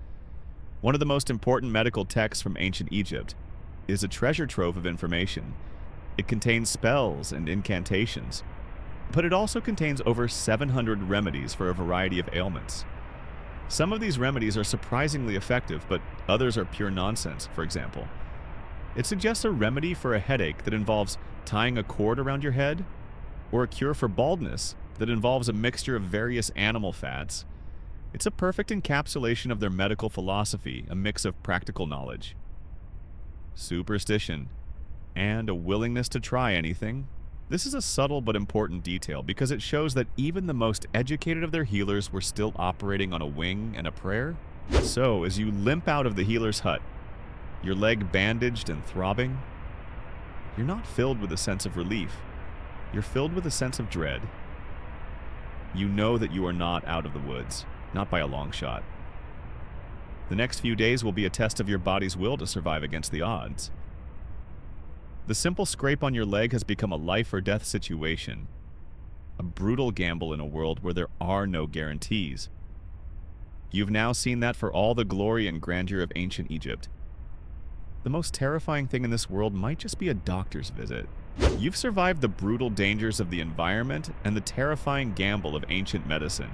One of the most important medical texts from ancient Egypt is a treasure trove of information. It contains spells and incantations, but it also contains over 700 remedies for a variety of ailments. Some of these remedies are surprisingly effective, but others are pure nonsense. For example, it suggests a remedy for a headache that involves tying a cord around your head, or a cure for baldness that involves a mixture of various animal fats. It's a perfect encapsulation of their medical philosophy, a mix of practical knowledge, superstition, and a willingness to try anything. This is a subtle but important detail because it shows that even the most educated of their healers were still operating on a wing and a prayer. So, as you limp out of the healer's hut, your leg bandaged and throbbing, you're not filled with a sense of relief. You're filled with a sense of dread. You know that you are not out of the woods, not by a long shot. The next few days will be a test of your body's will to survive against the odds. The simple scrape on your leg has become a life or death situation, a brutal gamble in a world where there are no guarantees. You've now seen that for all the glory and grandeur of ancient Egypt. The most terrifying thing in this world might just be a doctor's visit. You've survived the brutal dangers of the environment and the terrifying gamble of ancient medicine.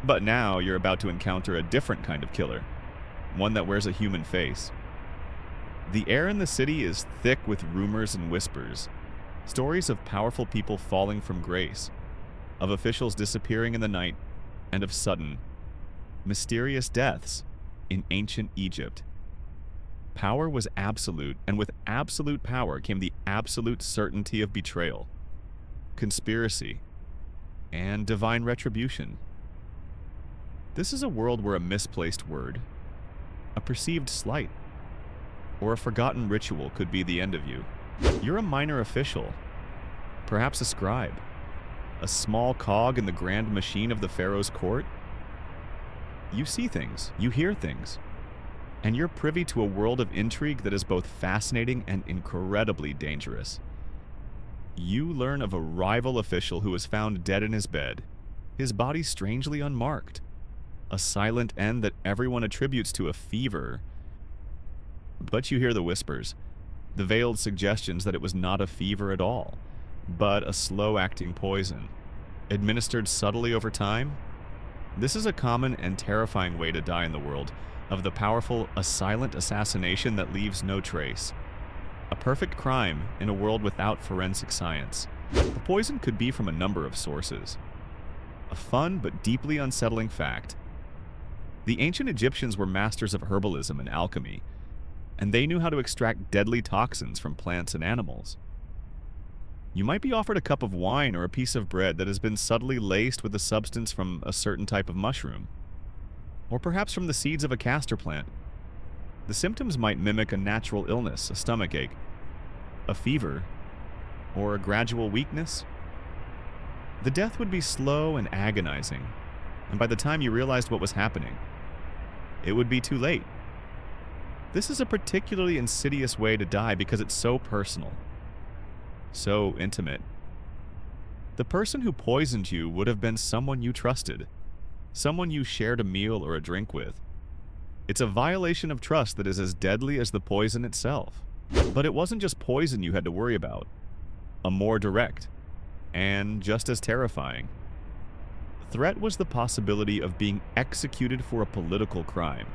But now you're about to encounter a different kind of killer, one that wears a human face. The air in the city is thick with rumors and whispers, stories of powerful people falling from grace, of officials disappearing in the night, and of sudden, mysterious deaths in ancient Egypt. Power was absolute, and with absolute power came the absolute certainty of betrayal, conspiracy, and divine retribution. This is a world where a misplaced word, a perceived slight, or a forgotten ritual could be the end of you. You're a minor official, perhaps a scribe, a small cog in the grand machine of the pharaoh's court. You see things, you hear things, and you're privy to a world of intrigue that is both fascinating and incredibly dangerous. You learn of a rival official who was found dead in his bed, his body strangely unmarked, a silent end that everyone attributes to a fever. But you hear the whispers, the veiled suggestions that it was not a fever at all, but a slow-acting poison, administered subtly over time. This is a common and terrifying way to die in the world of the powerful, a silent assassination that leaves no trace. A perfect crime in a world without forensic science. The poison could be from a number of sources. A fun but deeply unsettling fact. The ancient Egyptians were masters of herbalism and alchemy, and they knew how to extract deadly toxins from plants and animals. You might be offered a cup of wine or a piece of bread that has been subtly laced with a substance from a certain type of mushroom, or perhaps from the seeds of a castor plant. The symptoms might mimic a natural illness, a stomachache, a fever, or a gradual weakness. The death would be slow and agonizing, and by the time you realized what was happening, it would be too late. This is a particularly insidious way to die because it's so personal, so intimate. The person who poisoned you would have been someone you trusted, someone you shared a meal or a drink with. It's a violation of trust that is as deadly as the poison itself. But it wasn't just poison you had to worry about. A more direct, and just as terrifying, threat was the possibility of being executed for a political crime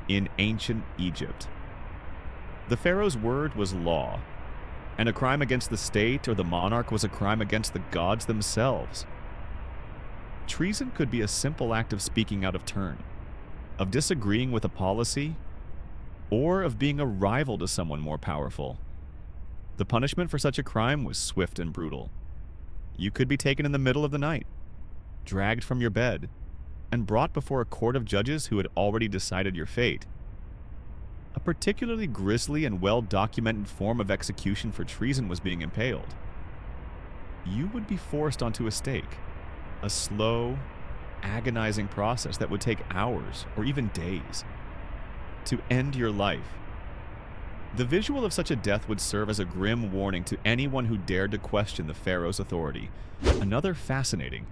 in ancient Egypt. The pharaoh's word was law, and a crime against the state or the monarch was a crime against the gods themselves. Treason could be a simple act of speaking out of turn, of disagreeing with a policy, or of being a rival to someone more powerful. The punishment for such a crime was swift and brutal. You could be taken in the middle of the night, dragged from your bed, and brought before a court of judges who had already decided your fate. A particularly grisly and well-documented form of execution for treason was being impaled. You would be forced onto a stake, a slow, agonizing process that would take hours or even days to end your life. The visual of such a death would serve as a grim warning to anyone who dared to question the pharaoh's authority. Another fascinating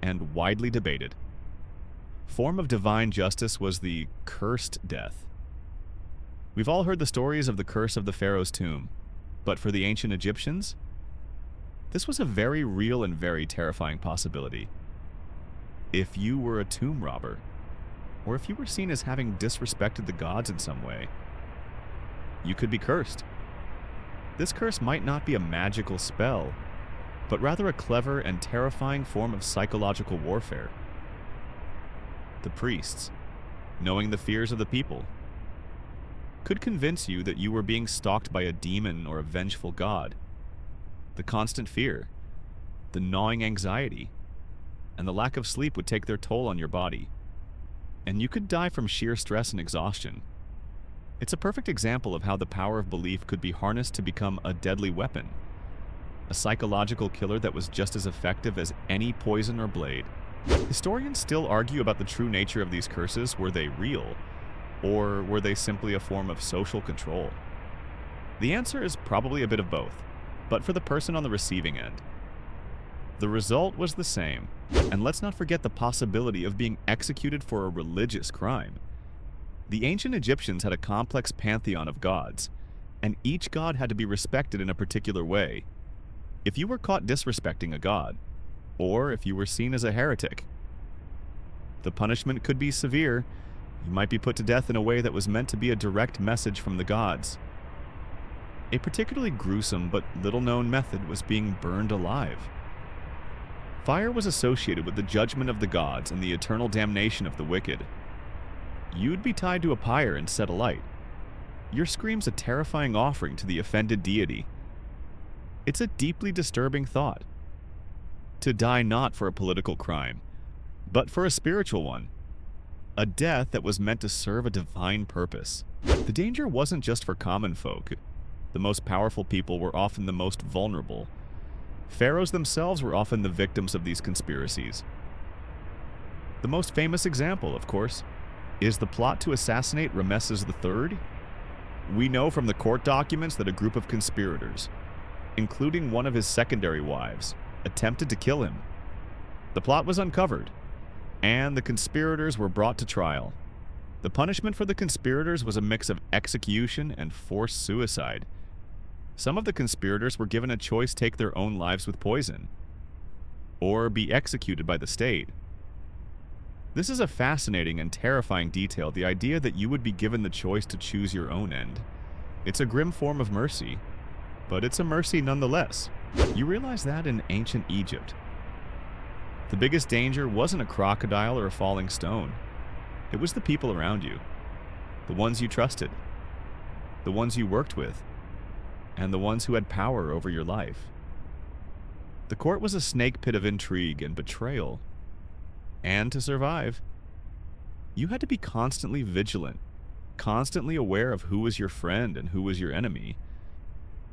and widely debated form of divine justice was the cursed death. We've all heard the stories of the curse of the pharaoh's tomb, but for the ancient Egyptians, this was a very real and very terrifying possibility. If you were a tomb robber, or if you were seen as having disrespected the gods in some way, you could be cursed. This curse might not be a magical spell, but rather a clever and terrifying form of psychological warfare. The priests, knowing the fears of the people, could convince you that you were being stalked by a demon or a vengeful god. The constant fear, the gnawing anxiety, and the lack of sleep would take their toll on your body, and you could die from sheer stress and exhaustion. It's a perfect example of how the power of belief could be harnessed to become a deadly weapon, a psychological killer that was just as effective as any poison or blade. Historians still argue about the true nature of these curses. Were they real, or were they simply a form of social control? The answer is probably a bit of both, but for the person on the receiving end, the result was the same. And let's not forget the possibility of being executed for a religious crime. The ancient Egyptians had a complex pantheon of gods, and each god had to be respected in a particular way. If you were caught disrespecting a god, or if you were seen as a heretic, the punishment could be severe. You might be put to death in a way that was meant to be a direct message from the gods. A particularly gruesome but little-known method was being burned alive. Fire was associated with the judgment of the gods and the eternal damnation of the wicked. You'd be tied to a pyre and set alight. Your scream's a terrifying offering to the offended deity. It's a deeply disturbing thought. To die not for a political crime, but for a spiritual one. A death that was meant to serve a divine purpose. The danger wasn't just for common folk. The most powerful people were often the most vulnerable. Pharaohs themselves were often the victims of these conspiracies. The most famous example, of course, is the plot to assassinate Ramesses III. We know from the court documents that a group of conspirators, including one of his secondary wives, attempted to kill him. The plot was uncovered, and the conspirators were brought to trial. The punishment for the conspirators was a mix of execution and forced suicide. Some of the conspirators were given a choice: take their own lives with poison, or be executed by the state. This is a fascinating and terrifying detail, the idea that you would be given the choice to choose your own end. It's a grim form of mercy, but it's a mercy nonetheless. You realize that in ancient Egypt, the biggest danger wasn't a crocodile or a falling stone. It was the people around you, the ones you trusted, the ones you worked with, and the ones who had power over your life. The court was a snake pit of intrigue and betrayal. And to survive, you had to be constantly vigilant, constantly aware of who was your friend and who was your enemy.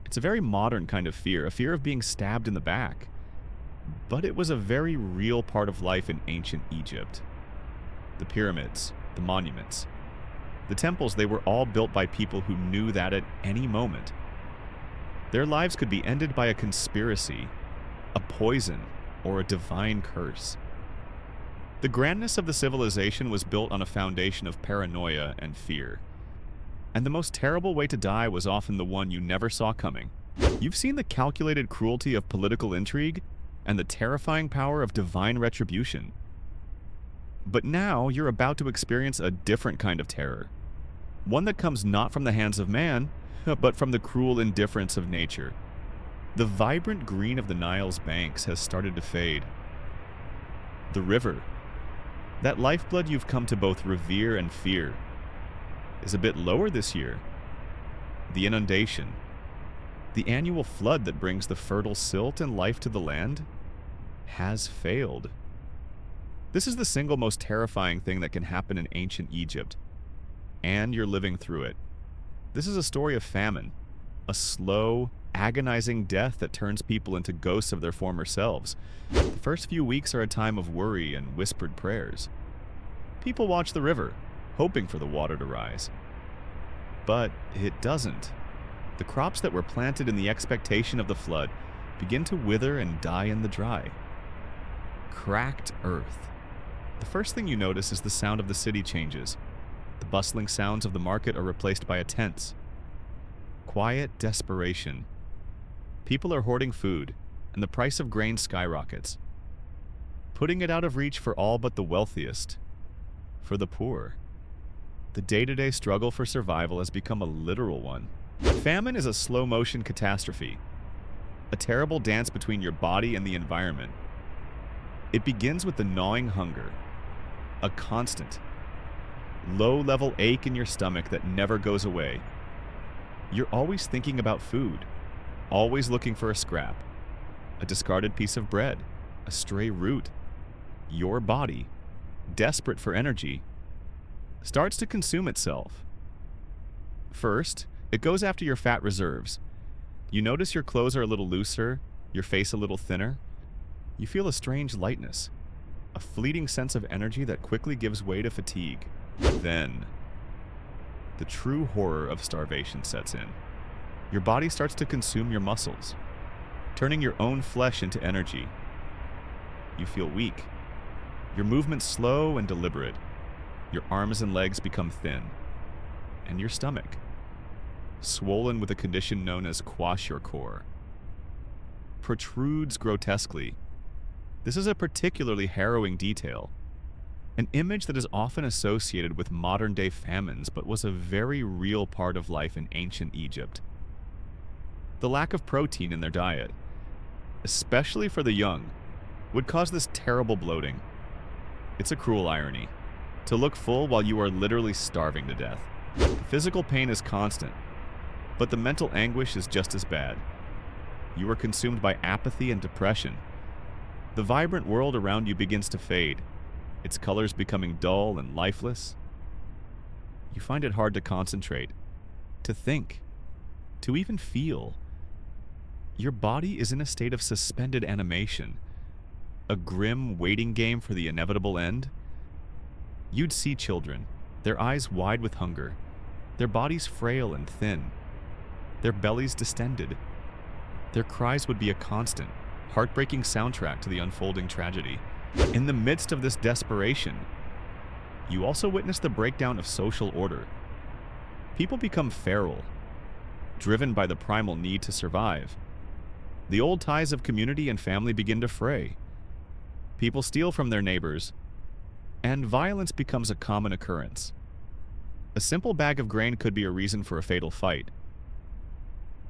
It's a very modern kind of fear, a fear of being stabbed in the back. But it was a very real part of life in ancient Egypt. The pyramids, the monuments, the temples, they were all built by people who knew that at any moment their lives could be ended by a conspiracy, a poison, or a divine curse. The grandness of the civilization was built on a foundation of paranoia and fear. And the most terrible way to die was often the one you never saw coming. You've seen the calculated cruelty of political intrigue and the terrifying power of divine retribution. But now you're about to experience a different kind of terror. One that comes not from the hands of man, but from the cruel indifference of nature. The vibrant green of the Nile's banks has started to fade. The river, that lifeblood you've come to both revere and fear, is a bit lower this year. The inundation, the annual flood that brings the fertile silt and life to the land, has failed. This is the single most terrifying thing that can happen in ancient Egypt, and you're living through it. This is a story of famine, a slow, agonizing death that turns people into ghosts of their former selves. The first few weeks are a time of worry and whispered prayers. People watch the river, hoping for the water to rise. But it doesn't. The crops that were planted in the expectation of the flood begin to wither and die in the dry. Cracked earth. The first thing you notice is the sound of the city changes. The bustling sounds of the market are replaced by a tense, quiet desperation. People are hoarding food, and the price of grain skyrockets, putting it out of reach for all but the wealthiest, for the poor. The day-to-day struggle for survival has become a literal one. Famine is a slow-motion catastrophe, a terrible dance between your body and the environment. It begins with the gnawing hunger, a constant, low-level ache in your stomach that never goes away. You're always thinking about food, always looking for a scrap, a discarded piece of bread, a stray root. Your body, desperate for energy, starts to consume itself. First, it goes after your fat reserves. You notice your clothes are a little looser, your face a little thinner. You feel a strange lightness, a fleeting sense of energy that quickly gives way to fatigue. Then, the true horror of starvation sets in. Your body starts to consume your muscles, turning your own flesh into energy. You feel weak. Your movements slow and deliberate. Your arms and legs become thin. And your stomach, swollen with a condition known as kwashiorkor, protrudes grotesquely. This is a particularly harrowing detail, an image that is often associated with modern-day famines but was a very real part of life in ancient Egypt. The lack of protein in their diet, especially for the young, would cause this terrible bloating. It's a cruel irony, to look full while you are literally starving to death. The physical pain is constant, but the mental anguish is just as bad. You are consumed by apathy and depression. The vibrant world around you begins to fade, its colors becoming dull and lifeless. You find it hard to concentrate, to think, to even feel. Your body is in a state of suspended animation, a grim waiting game for the inevitable end. You'd see children, their eyes wide with hunger, their bodies frail and thin, their bellies distended. Their cries would be a constant, heartbreaking soundtrack to the unfolding tragedy. In the midst of this desperation, you also witness the breakdown of social order. People become feral, driven by the primal need to survive. The old ties of community and family begin to fray. People steal from their neighbors, and violence becomes a common occurrence. A simple bag of grain could be a reason for a fatal fight.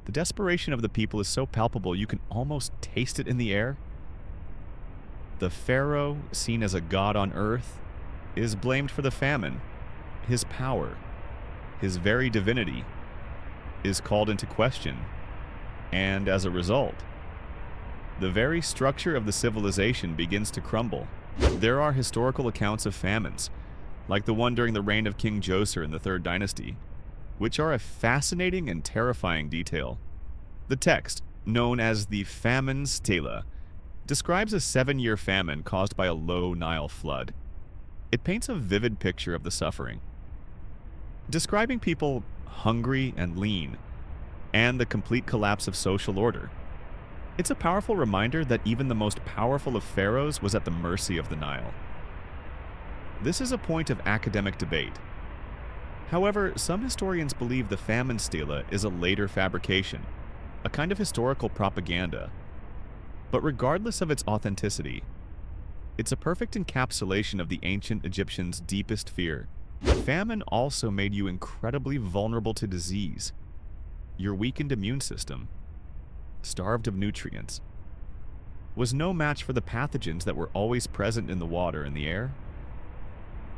The desperation of the people is so palpable you can almost taste it in the air. The pharaoh, seen as a god on earth, is blamed for the famine. His power, his very divinity, is called into question, and as a result, the very structure of the civilization begins to crumble. There are historical accounts of famines, like the one during the reign of King Djoser in the Third Dynasty, which are a fascinating and terrifying detail. The text, known as the Famine Stela, describes a 7-year famine caused by a low Nile flood. It paints a vivid picture of the suffering, describing people hungry and lean, and the complete collapse of social order. It's a powerful reminder that even the most powerful of pharaohs was at the mercy of the Nile. This is a point of academic debate. However, some historians believe the Famine Stela is a later fabrication, a kind of historical propaganda. But regardless of its authenticity, it's a perfect encapsulation of the ancient Egyptians' deepest fear. Famine also made you incredibly vulnerable to disease. Your weakened immune system, starved of nutrients, was no match for the pathogens that were always present in the water and the air.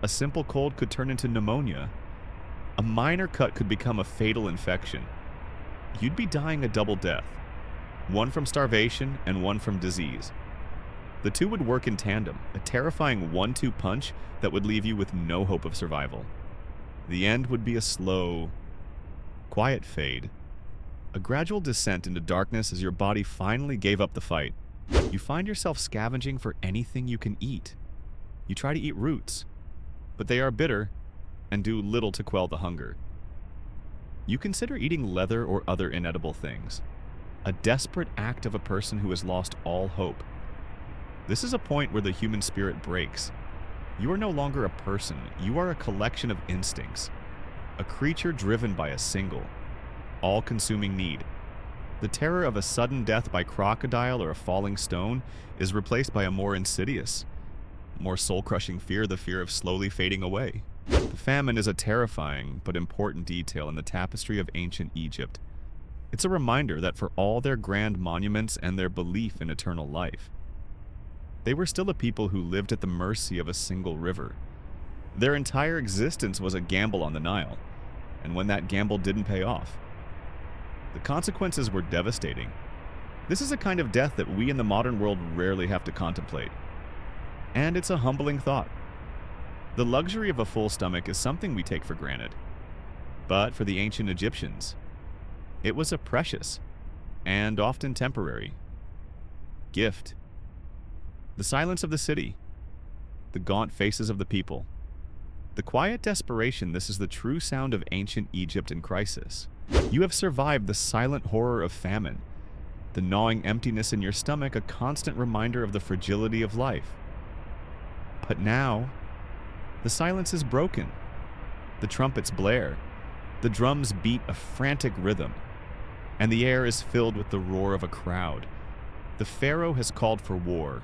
A simple cold could turn into pneumonia. A minor cut could become a fatal infection. You'd be dying a double death, one from starvation and one from disease. The two would work in tandem, a terrifying 1-2 punch that would leave you with no hope of survival. The end would be a slow, quiet fade, a gradual descent into darkness as your body finally gave up the fight. You find yourself scavenging for anything you can eat. You try to eat roots, but they are bitter and do little to quell the hunger. You consider eating leather or other inedible things, a desperate act of a person who has lost all hope. This is a point where the human spirit breaks. You are no longer a person, you are a collection of instincts, a creature driven by a single, all-consuming need. The terror of a sudden death by crocodile or a falling stone is replaced by a more insidious, more soul-crushing fear, the fear of slowly fading away. The famine is a terrifying but important detail in the tapestry of ancient Egypt. It's a reminder that for all their grand monuments and their belief in eternal life, they were still a people who lived at the mercy of a single river. Their entire existence was a gamble on the Nile, and when that gamble didn't pay off, the consequences were devastating. This is a kind of death that we in the modern world rarely have to contemplate. And it's a humbling thought. The luxury of a full stomach is something we take for granted. But for the ancient Egyptians, it was a precious, and often temporary, gift. The silence of the city, the gaunt faces of the people, the quiet desperation, this is the true sound of ancient Egypt in crisis. You have survived the silent horror of famine, the gnawing emptiness in your stomach, a constant reminder of the fragility of life. But now, the silence is broken. The trumpets blare, the drums beat a frantic rhythm, and the air is filled with the roar of a crowd. The pharaoh has called for war,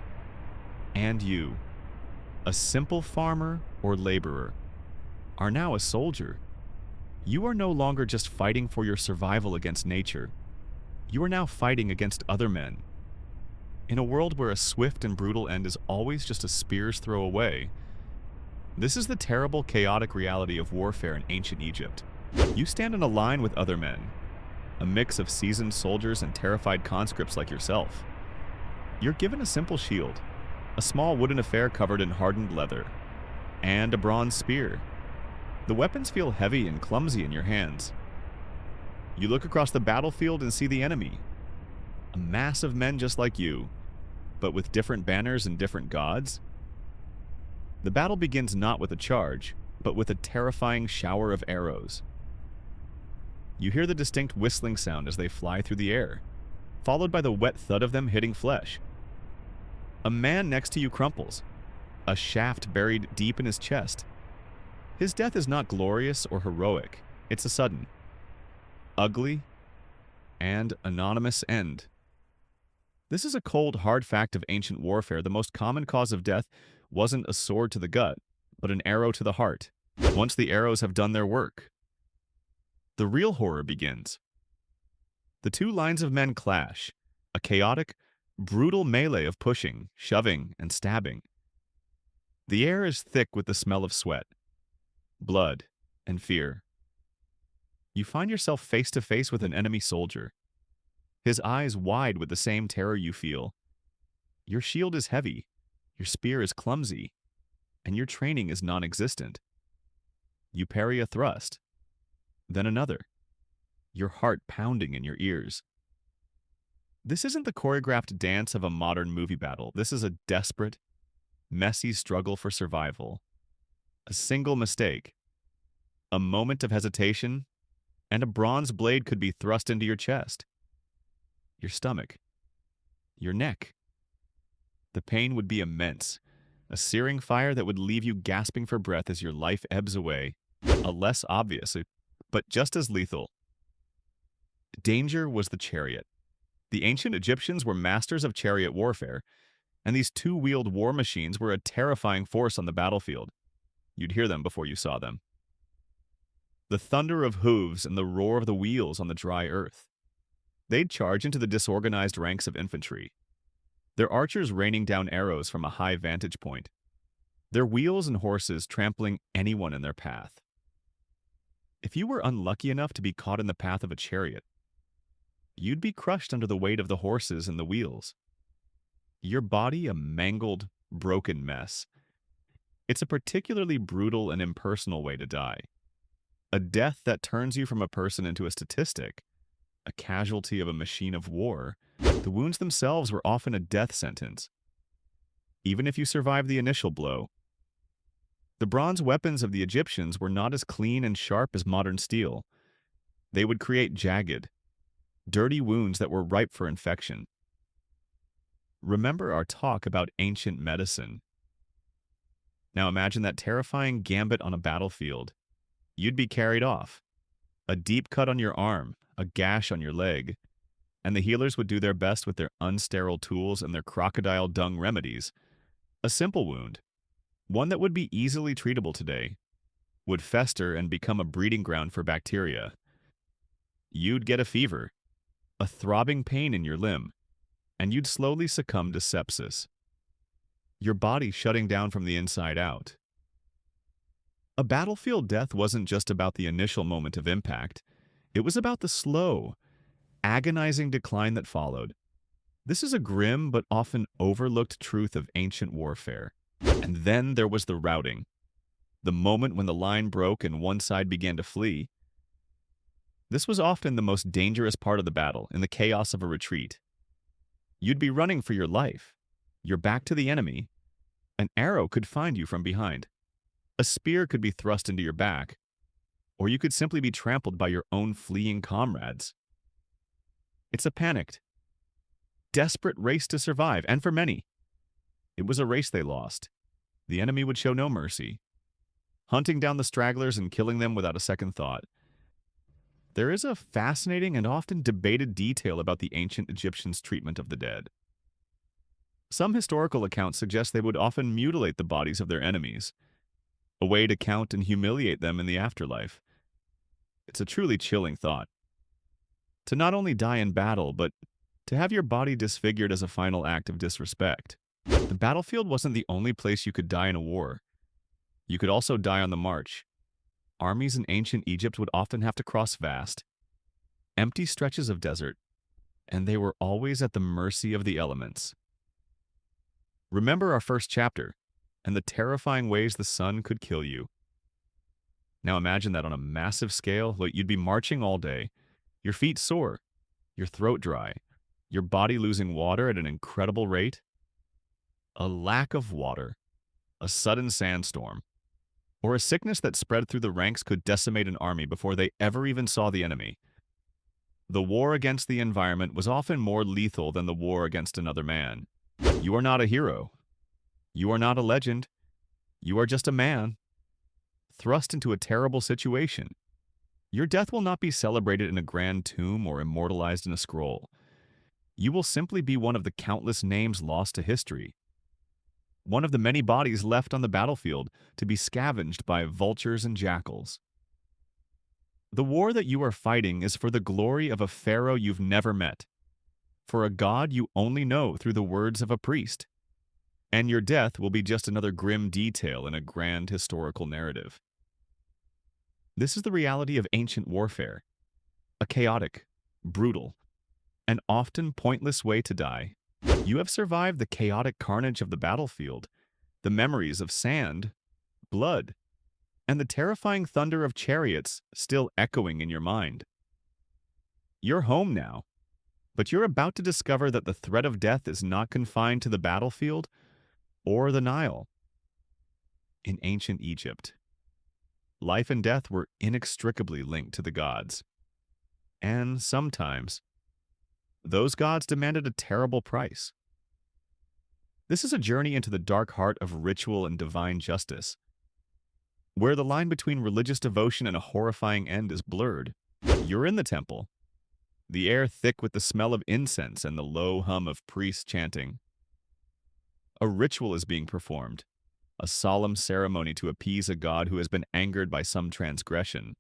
and you, a simple farmer or laborer, are now a soldier. You are no longer just fighting for your survival against nature. You are now fighting against other men. In a world where a swift and brutal end is always just a spear's throw away, this is the terrible, chaotic reality of warfare in ancient Egypt. You stand in a line with other men, a mix of seasoned soldiers and terrified conscripts like yourself. You're given a simple shield, a small wooden affair covered in hardened leather, and a bronze spear. The weapons feel heavy and clumsy in your hands. You look across the battlefield and see the enemy, a mass of men just like you, but with different banners and different gods. The battle begins not with a charge, but with a terrifying shower of arrows. You hear the distinct whistling sound as they fly through the air, followed by the wet thud of them hitting flesh. A man next to you crumples, a shaft buried deep in his chest. His death is not glorious or heroic. It's a sudden, ugly, and anonymous end. This is a cold, hard fact of ancient warfare. The most common cause of death wasn't a sword to the gut, but an arrow to the heart. Once the arrows have done their work, the real horror begins. The two lines of men clash, a chaotic, brutal melee of pushing, shoving, and stabbing. The air is thick with the smell of sweat, blood, and fear. You find yourself face to face with an enemy soldier, his eyes wide with the same terror you feel. Your shield is heavy, your spear is clumsy, and your training is non-existent. You parry a thrust, then another, your heart pounding in your ears. This isn't the choreographed dance of a modern movie battle. This is a desperate, messy struggle for survival. A single mistake, a moment of hesitation, and a bronze blade could be thrust into your chest, your stomach, your neck. The pain would be immense, a searing fire that would leave you gasping for breath as your life ebbs away. A less obvious, but just as lethal, danger was the chariot. The ancient Egyptians were masters of chariot warfare, and these two-wheeled war machines were a terrifying force on the battlefield. You'd hear them before you saw them. The thunder of hooves and the roar of the wheels on the dry earth. They'd charge into the disorganized ranks of infantry, their archers raining down arrows from a high vantage point, their wheels and horses trampling anyone in their path. If you were unlucky enough to be caught in the path of a chariot, you'd be crushed under the weight of the horses and the wheels. Your body a mangled, broken mess. It's a particularly brutal and impersonal way to die. A death that turns you from a person into a statistic, a casualty of a machine of war. The wounds themselves were often a death sentence, even if you survived the initial blow. The bronze weapons of the Egyptians were not as clean and sharp as modern steel. They would create jagged, dirty wounds that were ripe for infection. Remember our talk about ancient medicine. Now imagine that terrifying gambit on a battlefield. You'd be carried off. A deep cut on your arm, a gash on your leg, and the healers would do their best with their unsterile tools and their crocodile dung remedies. A simple wound, one that would be easily treatable today, would fester and become a breeding ground for bacteria. You'd get a fever, a throbbing pain in your limb, and you'd slowly succumb to sepsis, your body shutting down from the inside out. A battlefield death wasn't just about the initial moment of impact. It was about the slow, agonizing decline that followed. This is a grim but often overlooked truth of ancient warfare. And then there was the routing, the moment when the line broke and one side began to flee. This was often the most dangerous part of the battle, in the chaos of a retreat. You'd be running for your life, your back to the enemy. An arrow could find you from behind. A spear could be thrust into your back, or you could simply be trampled by your own fleeing comrades. It's a panicked, desperate race to survive, and for many, it was a race they lost. The enemy would show no mercy, hunting down the stragglers and killing them without a second thought. There is a fascinating and often debated detail about the ancient Egyptians' treatment of the dead. Some historical accounts suggest they would often mutilate the bodies of their enemies, a way to count and humiliate them in the afterlife. It's a truly chilling thought. To not only die in battle, but to have your body disfigured as a final act of disrespect. The battlefield wasn't the only place you could die in a war. You could also die on the march. Armies in ancient Egypt would often have to cross vast, empty stretches of desert, and they were always at the mercy of the elements. Remember our first chapter, and the terrifying ways the sun could kill you. Now imagine that on a massive scale. You'd be marching all day, your feet sore, your throat dry, your body losing water at an incredible rate. A lack of water, a sudden sandstorm, or a sickness that spread through the ranks could decimate an army before they ever even saw the enemy. The war against the environment was often more lethal than the war against another man. You are not a hero. You are not a legend. You are just a man, thrust into a terrible situation. Your death will not be celebrated in a grand tomb or immortalized in a scroll. You will simply be one of the countless names lost to history, one of the many bodies left on the battlefield to be scavenged by vultures and jackals. The war that you are fighting is for the glory of a pharaoh you've never met, for a god you only know through the words of a priest, and your death will be just another grim detail in a grand historical narrative. This is the reality of ancient warfare, a chaotic, brutal, and often pointless way to die. You have survived the chaotic carnage of the battlefield, the memories of sand, blood, and the terrifying thunder of chariots still echoing in your mind. You're home now, but you're about to discover that the threat of death is not confined to the battlefield or the Nile. In ancient Egypt, life and death were inextricably linked to the gods. And sometimes, those gods demanded a terrible price. This is a journey into the dark heart of ritual and divine justice, where the line between religious devotion and a horrifying end is blurred. You're in the temple, the air thick with the smell of incense and the low hum of priests chanting. A ritual is being performed, a solemn ceremony to appease a god who has been angered by some transgression.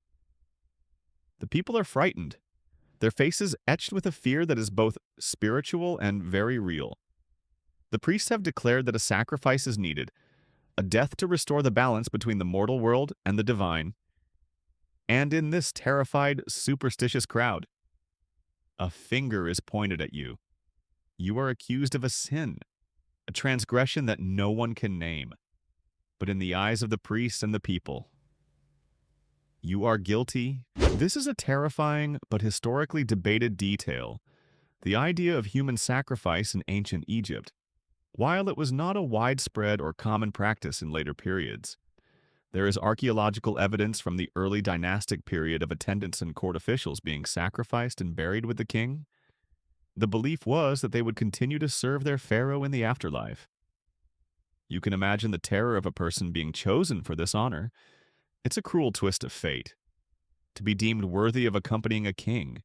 The people are frightened, their faces etched with a fear that is both spiritual and very real. The priests have declared that a sacrifice is needed, a death to restore the balance between the mortal world and the divine. And in this terrified, superstitious crowd, a finger is pointed at you. You are accused of a sin, a transgression that no one can name. But in the eyes of the priests and the people, you are guilty. This is a terrifying but historically debated detail. The idea of human sacrifice in ancient Egypt, while it was not a widespread or common practice in later periods, there is archaeological evidence from the early dynastic period of attendants and court officials being sacrificed and buried with the king. The belief was that they would continue to serve their pharaoh in the afterlife. You can imagine the terror of a person being chosen for this honor. It's a cruel twist of fate, to be deemed worthy of accompanying a king,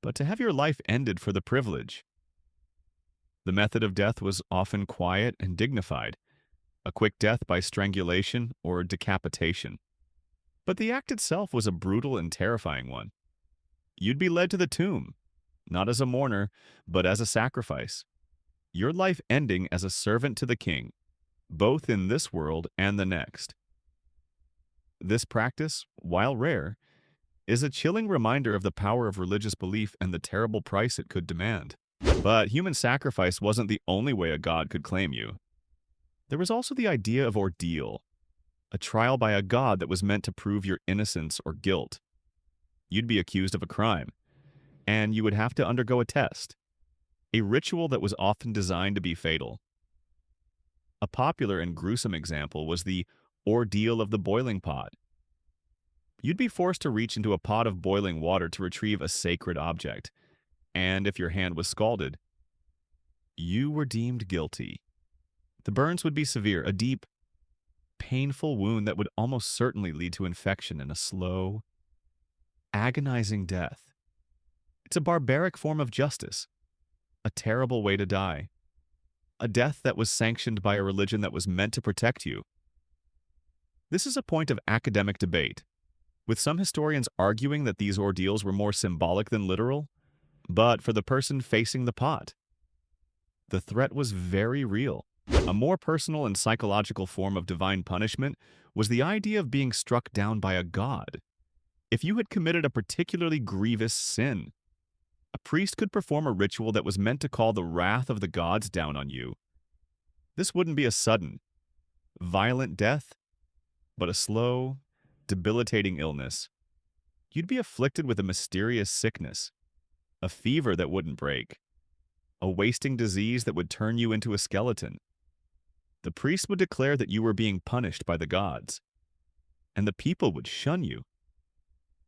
but to have your life ended for the privilege. The method of death was often quiet and dignified, a quick death by strangulation or decapitation. But the act itself was a brutal and terrifying one. You'd be led to the tomb, not as a mourner, but as a sacrifice, your life ending as a servant to the king, both in this world and the next. This practice, while rare, is a chilling reminder of the power of religious belief and the terrible price it could demand. But human sacrifice wasn't the only way a god could claim you. There was also the idea of ordeal, a trial by a god that was meant to prove your innocence or guilt. You'd be accused of a crime, and you would have to undergo a test, a ritual that was often designed to be fatal. A popular and gruesome example was the ordeal of the boiling pot. You'd be forced to reach into a pot of boiling water to retrieve a sacred object, and if your hand was scalded, you were deemed guilty. The burns would be severe, a deep, painful wound that would almost certainly lead to infection and a slow, agonizing death. It's a barbaric form of justice, a terrible way to die, a death that was sanctioned by a religion that was meant to protect you. This is a point of academic debate, with some historians arguing that these ordeals were more symbolic than literal, but for the person facing the pot, the threat was very real. A more personal and psychological form of divine punishment was the idea of being struck down by a god. If you had committed a particularly grievous sin, a priest could perform a ritual that was meant to call the wrath of the gods down on you. This wouldn't be a sudden, violent death, but a slow, debilitating illness. You'd be afflicted with a mysterious sickness, a fever that wouldn't break, a wasting disease that would turn you into a skeleton. The priest would declare that you were being punished by the gods, and the people would shun you.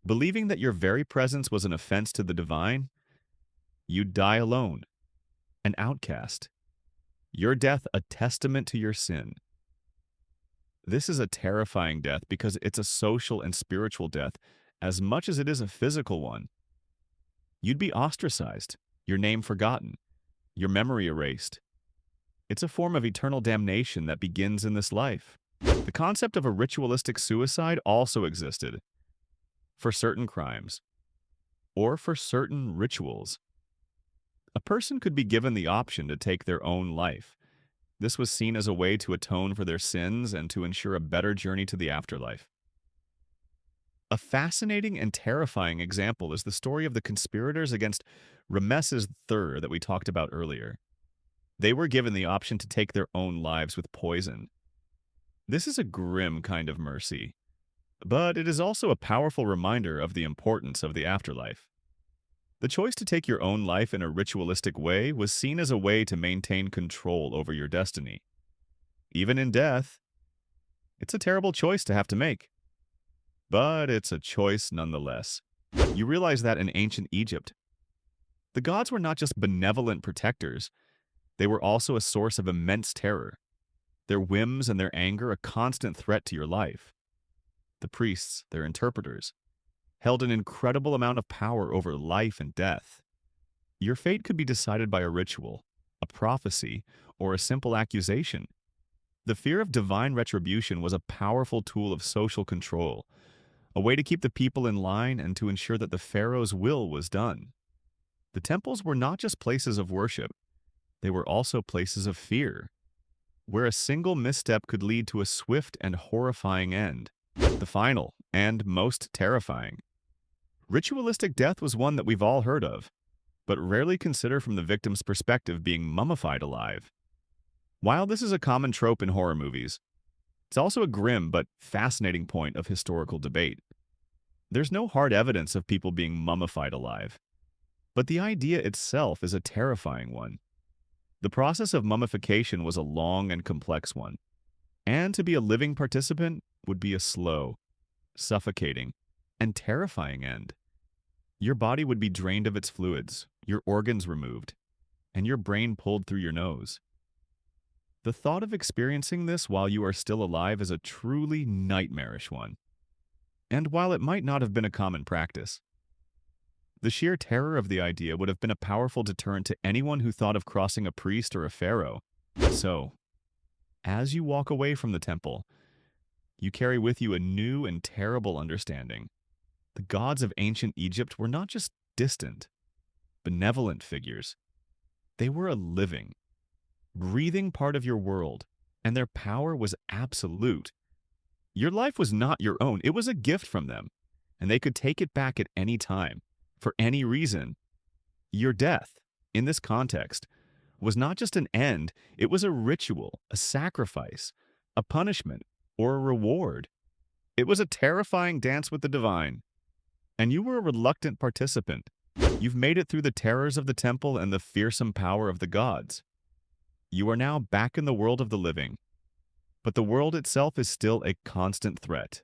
Believing that your very presence was an offense to the divine, you'd die alone, an outcast, your death a testament to your sin. This is a terrifying death because it's a social and spiritual death as much as it is a physical one. You'd be ostracized, your name forgotten, your memory erased. It's a form of eternal damnation that begins in this life. The concept of a ritualistic suicide also existed for certain crimes or for certain rituals. A person could be given the option to take their own life. This was seen as a way to atone for their sins and to ensure a better journey to the afterlife. A fascinating and terrifying example is the story of the conspirators against Rameses III that we talked about earlier. They were given the option to take their own lives with poison. This is a grim kind of mercy, but it is also a powerful reminder of the importance of the afterlife. The choice to take your own life in a ritualistic way was seen as a way to maintain control over your destiny. Even in death, it's a terrible choice to have to make. But it's a choice nonetheless. You realize that in ancient Egypt, the gods were not just benevolent protectors, they were also a source of immense terror. Their whims and their anger a constant threat to your life. The priests, their interpreters, held an incredible amount of power over life and death. Your fate could be decided by a ritual, a prophecy, or a simple accusation. The fear of divine retribution was a powerful tool of social control, a way to keep the people in line and to ensure that the pharaoh's will was done. The temples were not just places of worship, they were also places of fear, where a single misstep could lead to a swift and horrifying end, the final and most terrifying. Ritualistic death was one that we've all heard of, but rarely consider from the victim's perspective being mummified alive. While this is a common trope in horror movies, it's also a grim but fascinating point of historical debate. There's no hard evidence of people being mummified alive, but the idea itself is a terrifying one. The process of mummification was a long and complex one, and to be a living participant would be a slow, suffocating, and terrifying end. Your body would be drained of its fluids, your organs removed, and your brain pulled through your nose. The thought of experiencing this while you are still alive is a truly nightmarish one. And while it might not have been a common practice, the sheer terror of the idea would have been a powerful deterrent to anyone who thought of crossing a priest or a pharaoh. So, as you walk away from the temple, you carry with you a new and terrible understanding. The gods of ancient Egypt were not just distant, benevolent figures. They were a living, breathing part of your world, and their power was absolute. Your life was not your own, it was a gift from them, and they could take it back at any time, for any reason. Your death, in this context, was not just an end, it was a ritual, a sacrifice, a punishment, or a reward. It was a terrifying dance with the divine, and you were a reluctant participant. You've made it through the terrors of the temple and the fearsome power of the gods. You are now back in the world of the living, but the world itself is still a constant threat.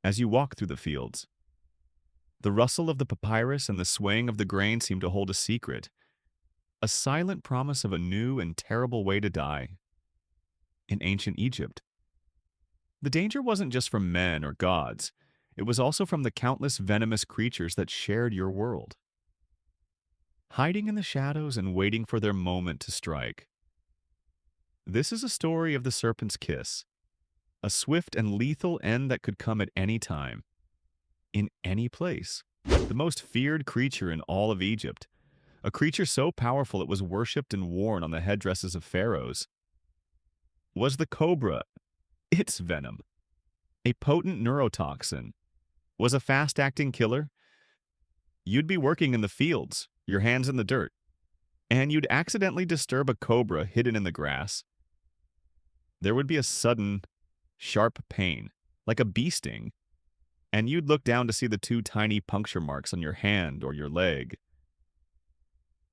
As you walk through the fields, the rustle of the papyrus and the swaying of the grain seem to hold a secret, a silent promise of a new and terrible way to die. In ancient Egypt, the danger wasn't just from men or gods, it was also from the countless venomous creatures that shared your world, hiding in the shadows and waiting for their moment to strike. This is a story of the serpent's kiss, a swift and lethal end that could come at any time, in any place. The most feared creature in all of Egypt, a creature so powerful it was worshipped and worn on the headdresses of pharaohs, was the cobra. Its venom, a potent neurotoxin, was a fast-acting killer. You'd be working in the fields, your hands in the dirt, and you'd accidentally disturb a cobra hidden in the grass. There would be a sudden, sharp pain, like a bee sting, and you'd look down to see the two tiny puncture marks on your hand or your leg.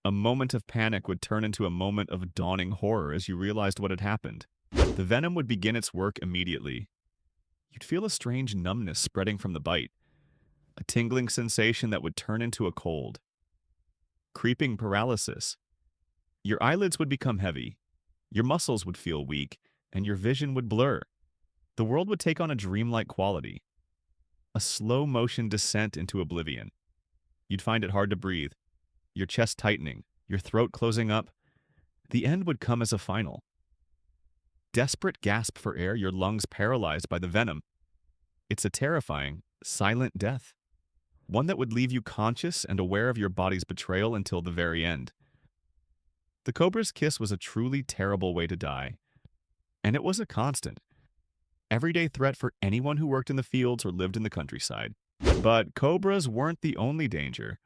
A moment of panic would turn into a moment of dawning horror as you realized what had happened. The venom would begin its work immediately. You'd feel a strange numbness spreading from the bite, a tingling sensation that would turn into a cold. Creeping paralysis. Your eyelids would become heavy, Your muscles would feel weak, and your vision would blur. The world would take on a dreamlike quality, a slow-motion descent into oblivion. You'd find it hard to breathe, your chest tightening, your throat closing up. The end would come as a final desperate gasp for air, your lungs paralyzed by the venom. It's a terrifying, silent death, one that would leave you conscious and aware of your body's betrayal until the very end. The cobra's kiss was a truly terrible way to die, and it was a constant, everyday threat for anyone who worked in the fields or lived in the countryside. But cobras weren't the only danger.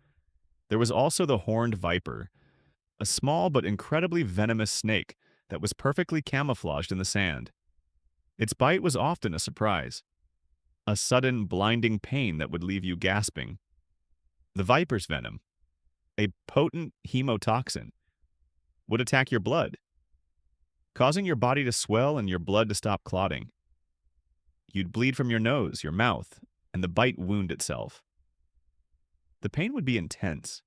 There was also the horned viper, a small but incredibly venomous snake that was perfectly camouflaged in the sand. Its bite was often a surprise, a sudden, blinding pain that would leave you gasping. The viper's venom, a potent hemotoxin, would attack your blood, causing your body to swell and your blood to stop clotting. You'd bleed from your nose, your mouth, and the bite wound itself. The pain would be intense,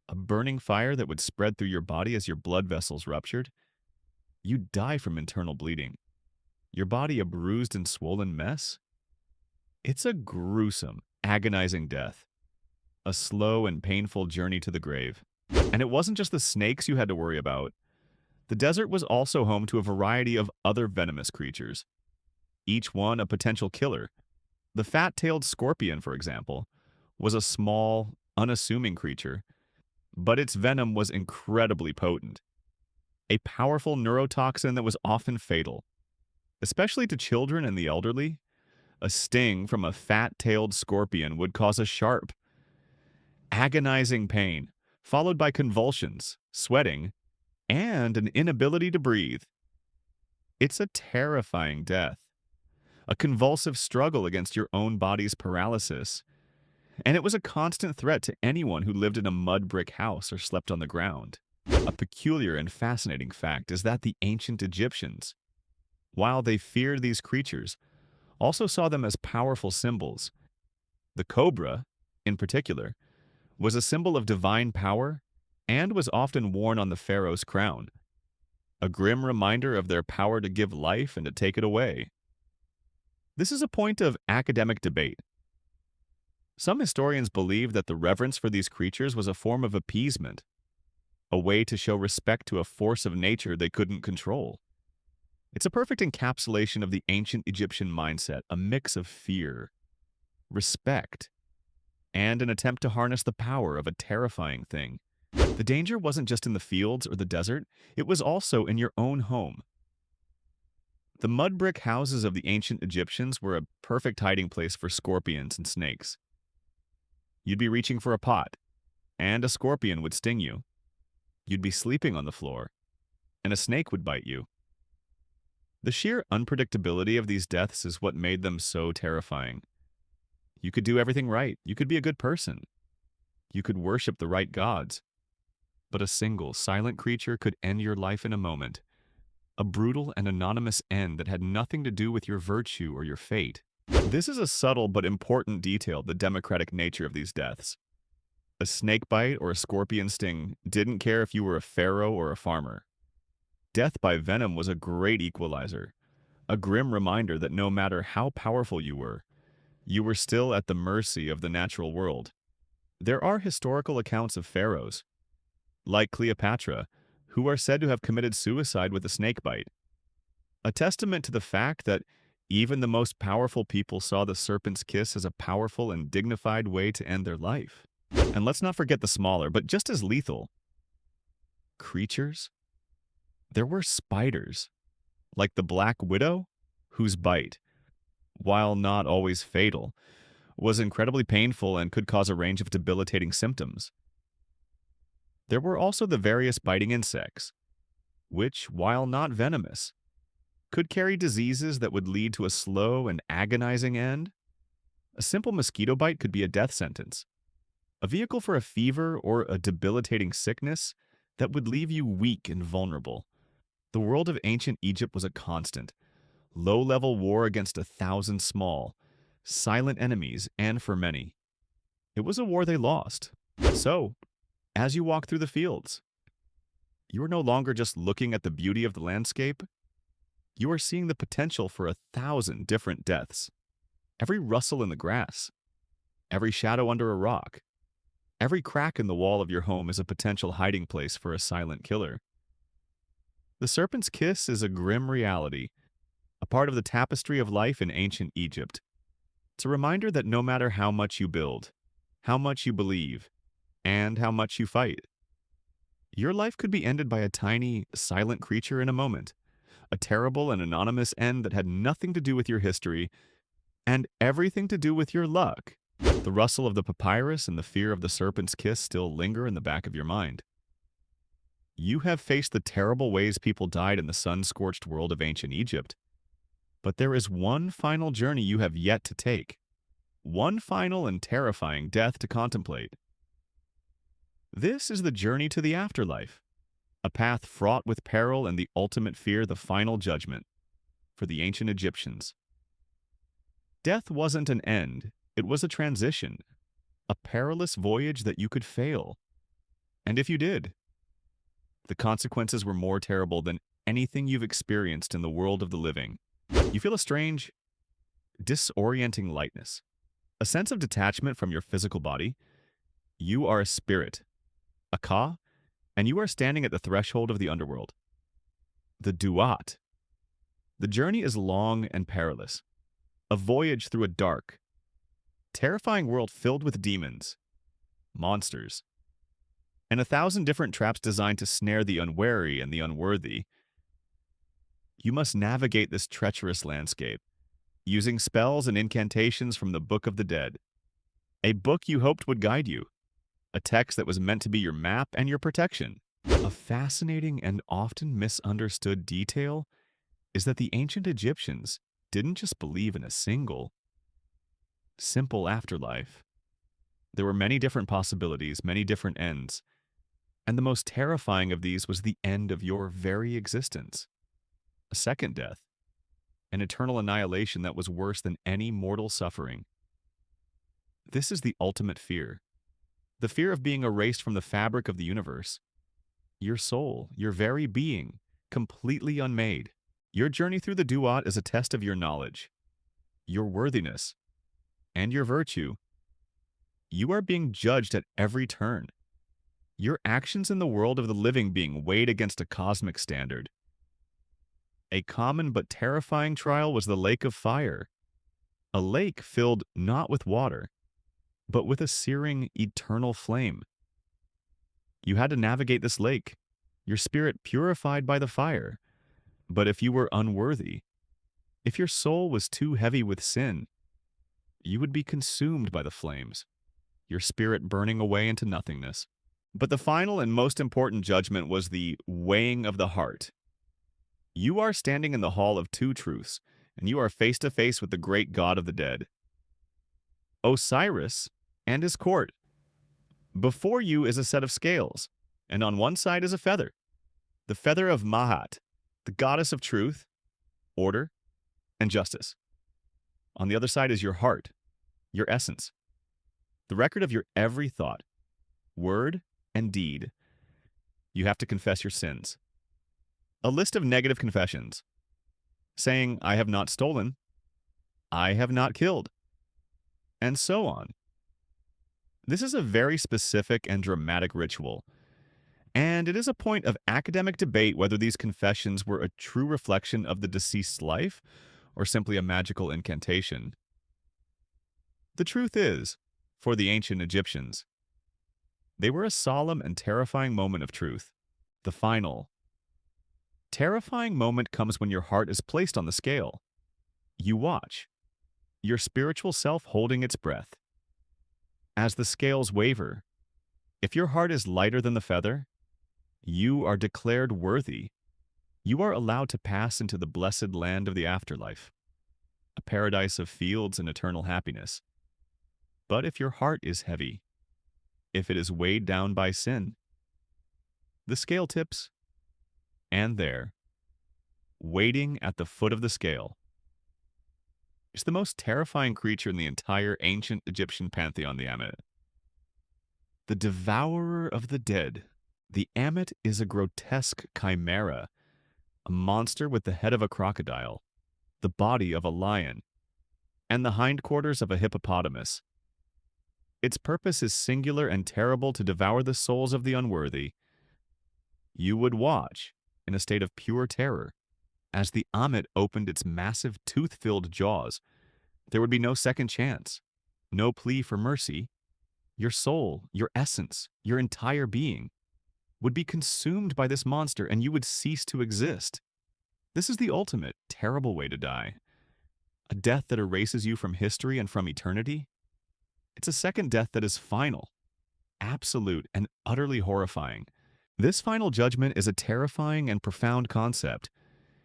a burning fire that would spread through your body as your blood vessels ruptured. You'd die from internal bleeding, your body a bruised and swollen mess. It's a gruesome, agonizing death, a slow and painful journey to the grave. And it wasn't just the snakes you had to worry about. The desert was also home to a variety of other venomous creatures, each one a potential killer. The fat-tailed scorpion, for example, was a small, unassuming creature, but its venom was incredibly potent, a powerful neurotoxin that was often fatal, especially to children and the elderly. A sting from a fat-tailed scorpion would cause a sharp, agonizing pain, followed by convulsions, sweating, and an inability to breathe. It's a terrifying death, a convulsive struggle against your own body's paralysis, and it was a constant threat to anyone who lived in a mud brick house or slept on the ground. A peculiar and fascinating fact is that the ancient Egyptians, while they feared these creatures, also saw them as powerful symbols. The cobra, in particular, was a symbol of divine power and was often worn on the pharaoh's crown, a grim reminder of their power to give life and to take it away. This is a point of academic debate. Some historians believe that the reverence for these creatures was a form of appeasement, a way to show respect to a force of nature they couldn't control. It's a perfect encapsulation of the ancient Egyptian mindset, a mix of fear, respect, and an attempt to harness the power of a terrifying thing. The danger wasn't just in the fields or the desert, it was also in your own home. The mud brick houses of the ancient Egyptians were a perfect hiding place for scorpions and snakes. You'd be reaching for a pot, and a scorpion would sting you. You'd be sleeping on the floor, and a snake would bite you. The sheer unpredictability of these deaths is what made them so terrifying. You could do everything right. You could be a good person. You could worship the right gods. But a single, silent creature could end your life in a moment. A brutal and anonymous end that had nothing to do with your virtue or your fate. This is a subtle but important detail, the democratic nature of these deaths. A snake bite or a scorpion sting didn't care if you were a pharaoh or a farmer. Death by venom was a great equalizer, a grim reminder that no matter how powerful you were still at the mercy of the natural world. There are historical accounts of pharaohs, like Cleopatra, who are said to have committed suicide with a snake bite, a testament to the fact that even the most powerful people saw the serpent's kiss as a powerful and dignified way to end their life. And let's not forget the smaller, but just as lethal, creatures. There were spiders, like the black widow, whose bite, while not always fatal, was incredibly painful and could cause a range of debilitating symptoms. There were also the various biting insects, which, while not venomous, could carry diseases that would lead to a slow and agonizing end. A simple mosquito bite could be a death sentence, a vehicle for a fever or a debilitating sickness that would leave you weak and vulnerable. The world of ancient Egypt was a constant, low-level war against 1,000 small, silent enemies, and for many, it was a war they lost. So, as you walk through the fields, You are no longer just looking at the beauty of the landscape, you are seeing the potential for 1,000 different deaths. Every rustle in the grass, every shadow under a rock, every crack in the wall of your home is a potential hiding place for a silent killer. The serpent's kiss is a grim reality, a part of the tapestry of life in ancient Egypt. It's a reminder that no matter how much you build, how much you believe, and how much you fight, your life could be ended by a tiny, silent creature in a moment, a terrible and anonymous end that had nothing to do with your history and everything to do with your luck. The rustle of the papyrus and the fear of the serpent's kiss still linger in the back of your mind. You have faced the terrible ways people died in the sun-scorched world of ancient Egypt. But there is one final journey you have yet to take. One final and terrifying death to contemplate. This is the journey to the afterlife, a path fraught with peril and the ultimate fear, the final judgment, for the ancient Egyptians. Death wasn't an end, it was a transition, a perilous voyage that you could fail. And if you did, the consequences were more terrible than anything you've experienced in the world of the living. You feel a strange, disorienting lightness, a sense of detachment from your physical body. You are a spirit, a ka, and you are standing at the threshold of the underworld. The duat. The journey is long and perilous, a voyage through a dark, terrifying world filled with demons, monsters, and 1,000 different traps designed to snare the unwary and the unworthy. You must navigate this treacherous landscape, using spells and incantations from the Book of the Dead, a book you hoped would guide you, a text that was meant to be your map and your protection. A fascinating and often misunderstood detail is that the ancient Egyptians didn't just believe in a single, simple afterlife. There were many different possibilities, many different ends, and the most terrifying of these was the end of your very existence. A second death, an eternal annihilation that was worse than any mortal suffering. This is the ultimate fear, the fear of being erased from the fabric of the universe. Your soul, your very being, completely unmade. Your journey through the duat is a test of your knowledge, your worthiness, and your virtue. You are being judged at every turn. Your actions in the world of the living being weighed against a cosmic standard. A common but terrifying trial was the lake of fire, a lake filled not with water, but with a searing, eternal flame. You had to navigate this lake, your spirit purified by the fire. But if you were unworthy, if your soul was too heavy with sin, you would be consumed by the flames, your spirit burning away into nothingness. But the final and most important judgment was the weighing of the heart. You are standing in the hall of two truths, and you are face to face with the great god of the dead, Osiris and his court. Before you is a set of scales, and on one side is a feather, the feather of Mahat, the goddess of truth, order, and justice. On the other side is your heart, your essence, the record of your every thought, word, and deed. You have to confess your sins. A list of negative confessions, saying, I have not stolen, I have not killed, and so on. This is a very specific and dramatic ritual, and it is a point of academic debate whether these confessions were a true reflection of the deceased's life or simply a magical incantation. The truth is, for the ancient Egyptians, they were a solemn and terrifying moment of truth. The final, terrifying moment comes when your heart is placed on the scale. You watch, your spiritual self holding its breath. As the scales waver, if your heart is lighter than the feather, you are declared worthy. You are allowed to pass into the blessed land of the afterlife, a paradise of fields and eternal happiness. But if your heart is heavy, if it is weighed down by sin, the scale tips, and there, waiting at the foot of the scale, is the most terrifying creature in the entire ancient Egyptian pantheon, the Ammit. The devourer of the dead. The Ammit is a grotesque chimera, a monster with the head of a crocodile, the body of a lion, and the hindquarters of a hippopotamus. Its purpose is singular and terrible to devour the souls of the unworthy. You would watch, in a state of pure terror, as the Ammit opened its massive tooth-filled jaws. There would be no second chance, no plea for mercy. Your soul, your essence, your entire being would be consumed by this monster and you would cease to exist. This is the ultimate, terrible way to die. A death that erases you from history and from eternity. It's a second death that is final, absolute, and utterly horrifying. This final judgment is a terrifying and profound concept.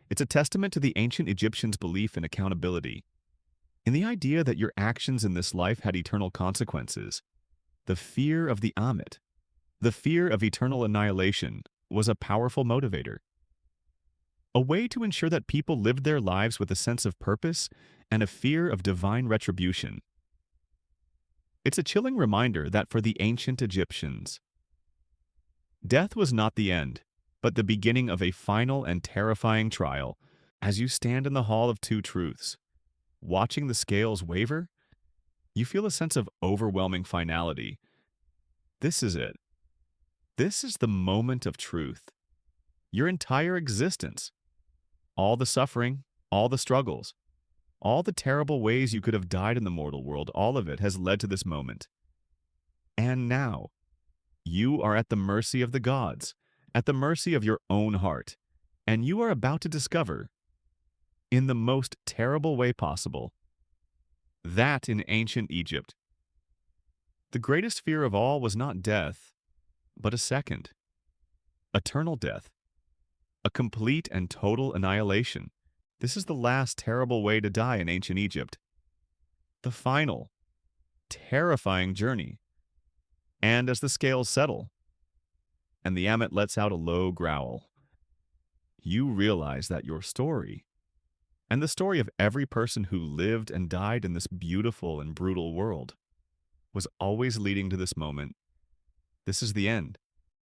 It's a testament to the ancient Egyptians' belief in accountability, in the idea that your actions in this life had eternal consequences. The fear of the Ammit, the fear of eternal annihilation, was a powerful motivator. A way to ensure that people lived their lives with a sense of purpose and a fear of divine retribution. It's a chilling reminder that for the ancient Egyptians, death was not the end, but the beginning of a final and terrifying trial. As you stand in the Hall of Two Truths, watching the scales waver, you feel a sense of overwhelming finality. This is it. This is the moment of truth. Your entire existence, all the suffering, all the struggles, all the terrible ways you could have died in the mortal world, all of it has led to this moment. And now, you are at the mercy of the gods, at the mercy of your own heart, and you are about to discover, in the most terrible way possible, that in ancient Egypt, the greatest fear of all was not death, but a second, eternal death, a complete and total annihilation. This is the last terrible way to die in ancient Egypt. The final, terrifying journey. And as the scales settle, and the Ammit lets out a low growl, you realize that your story, and the story of every person who lived and died in this beautiful and brutal world, was always leading to this moment. This is the end.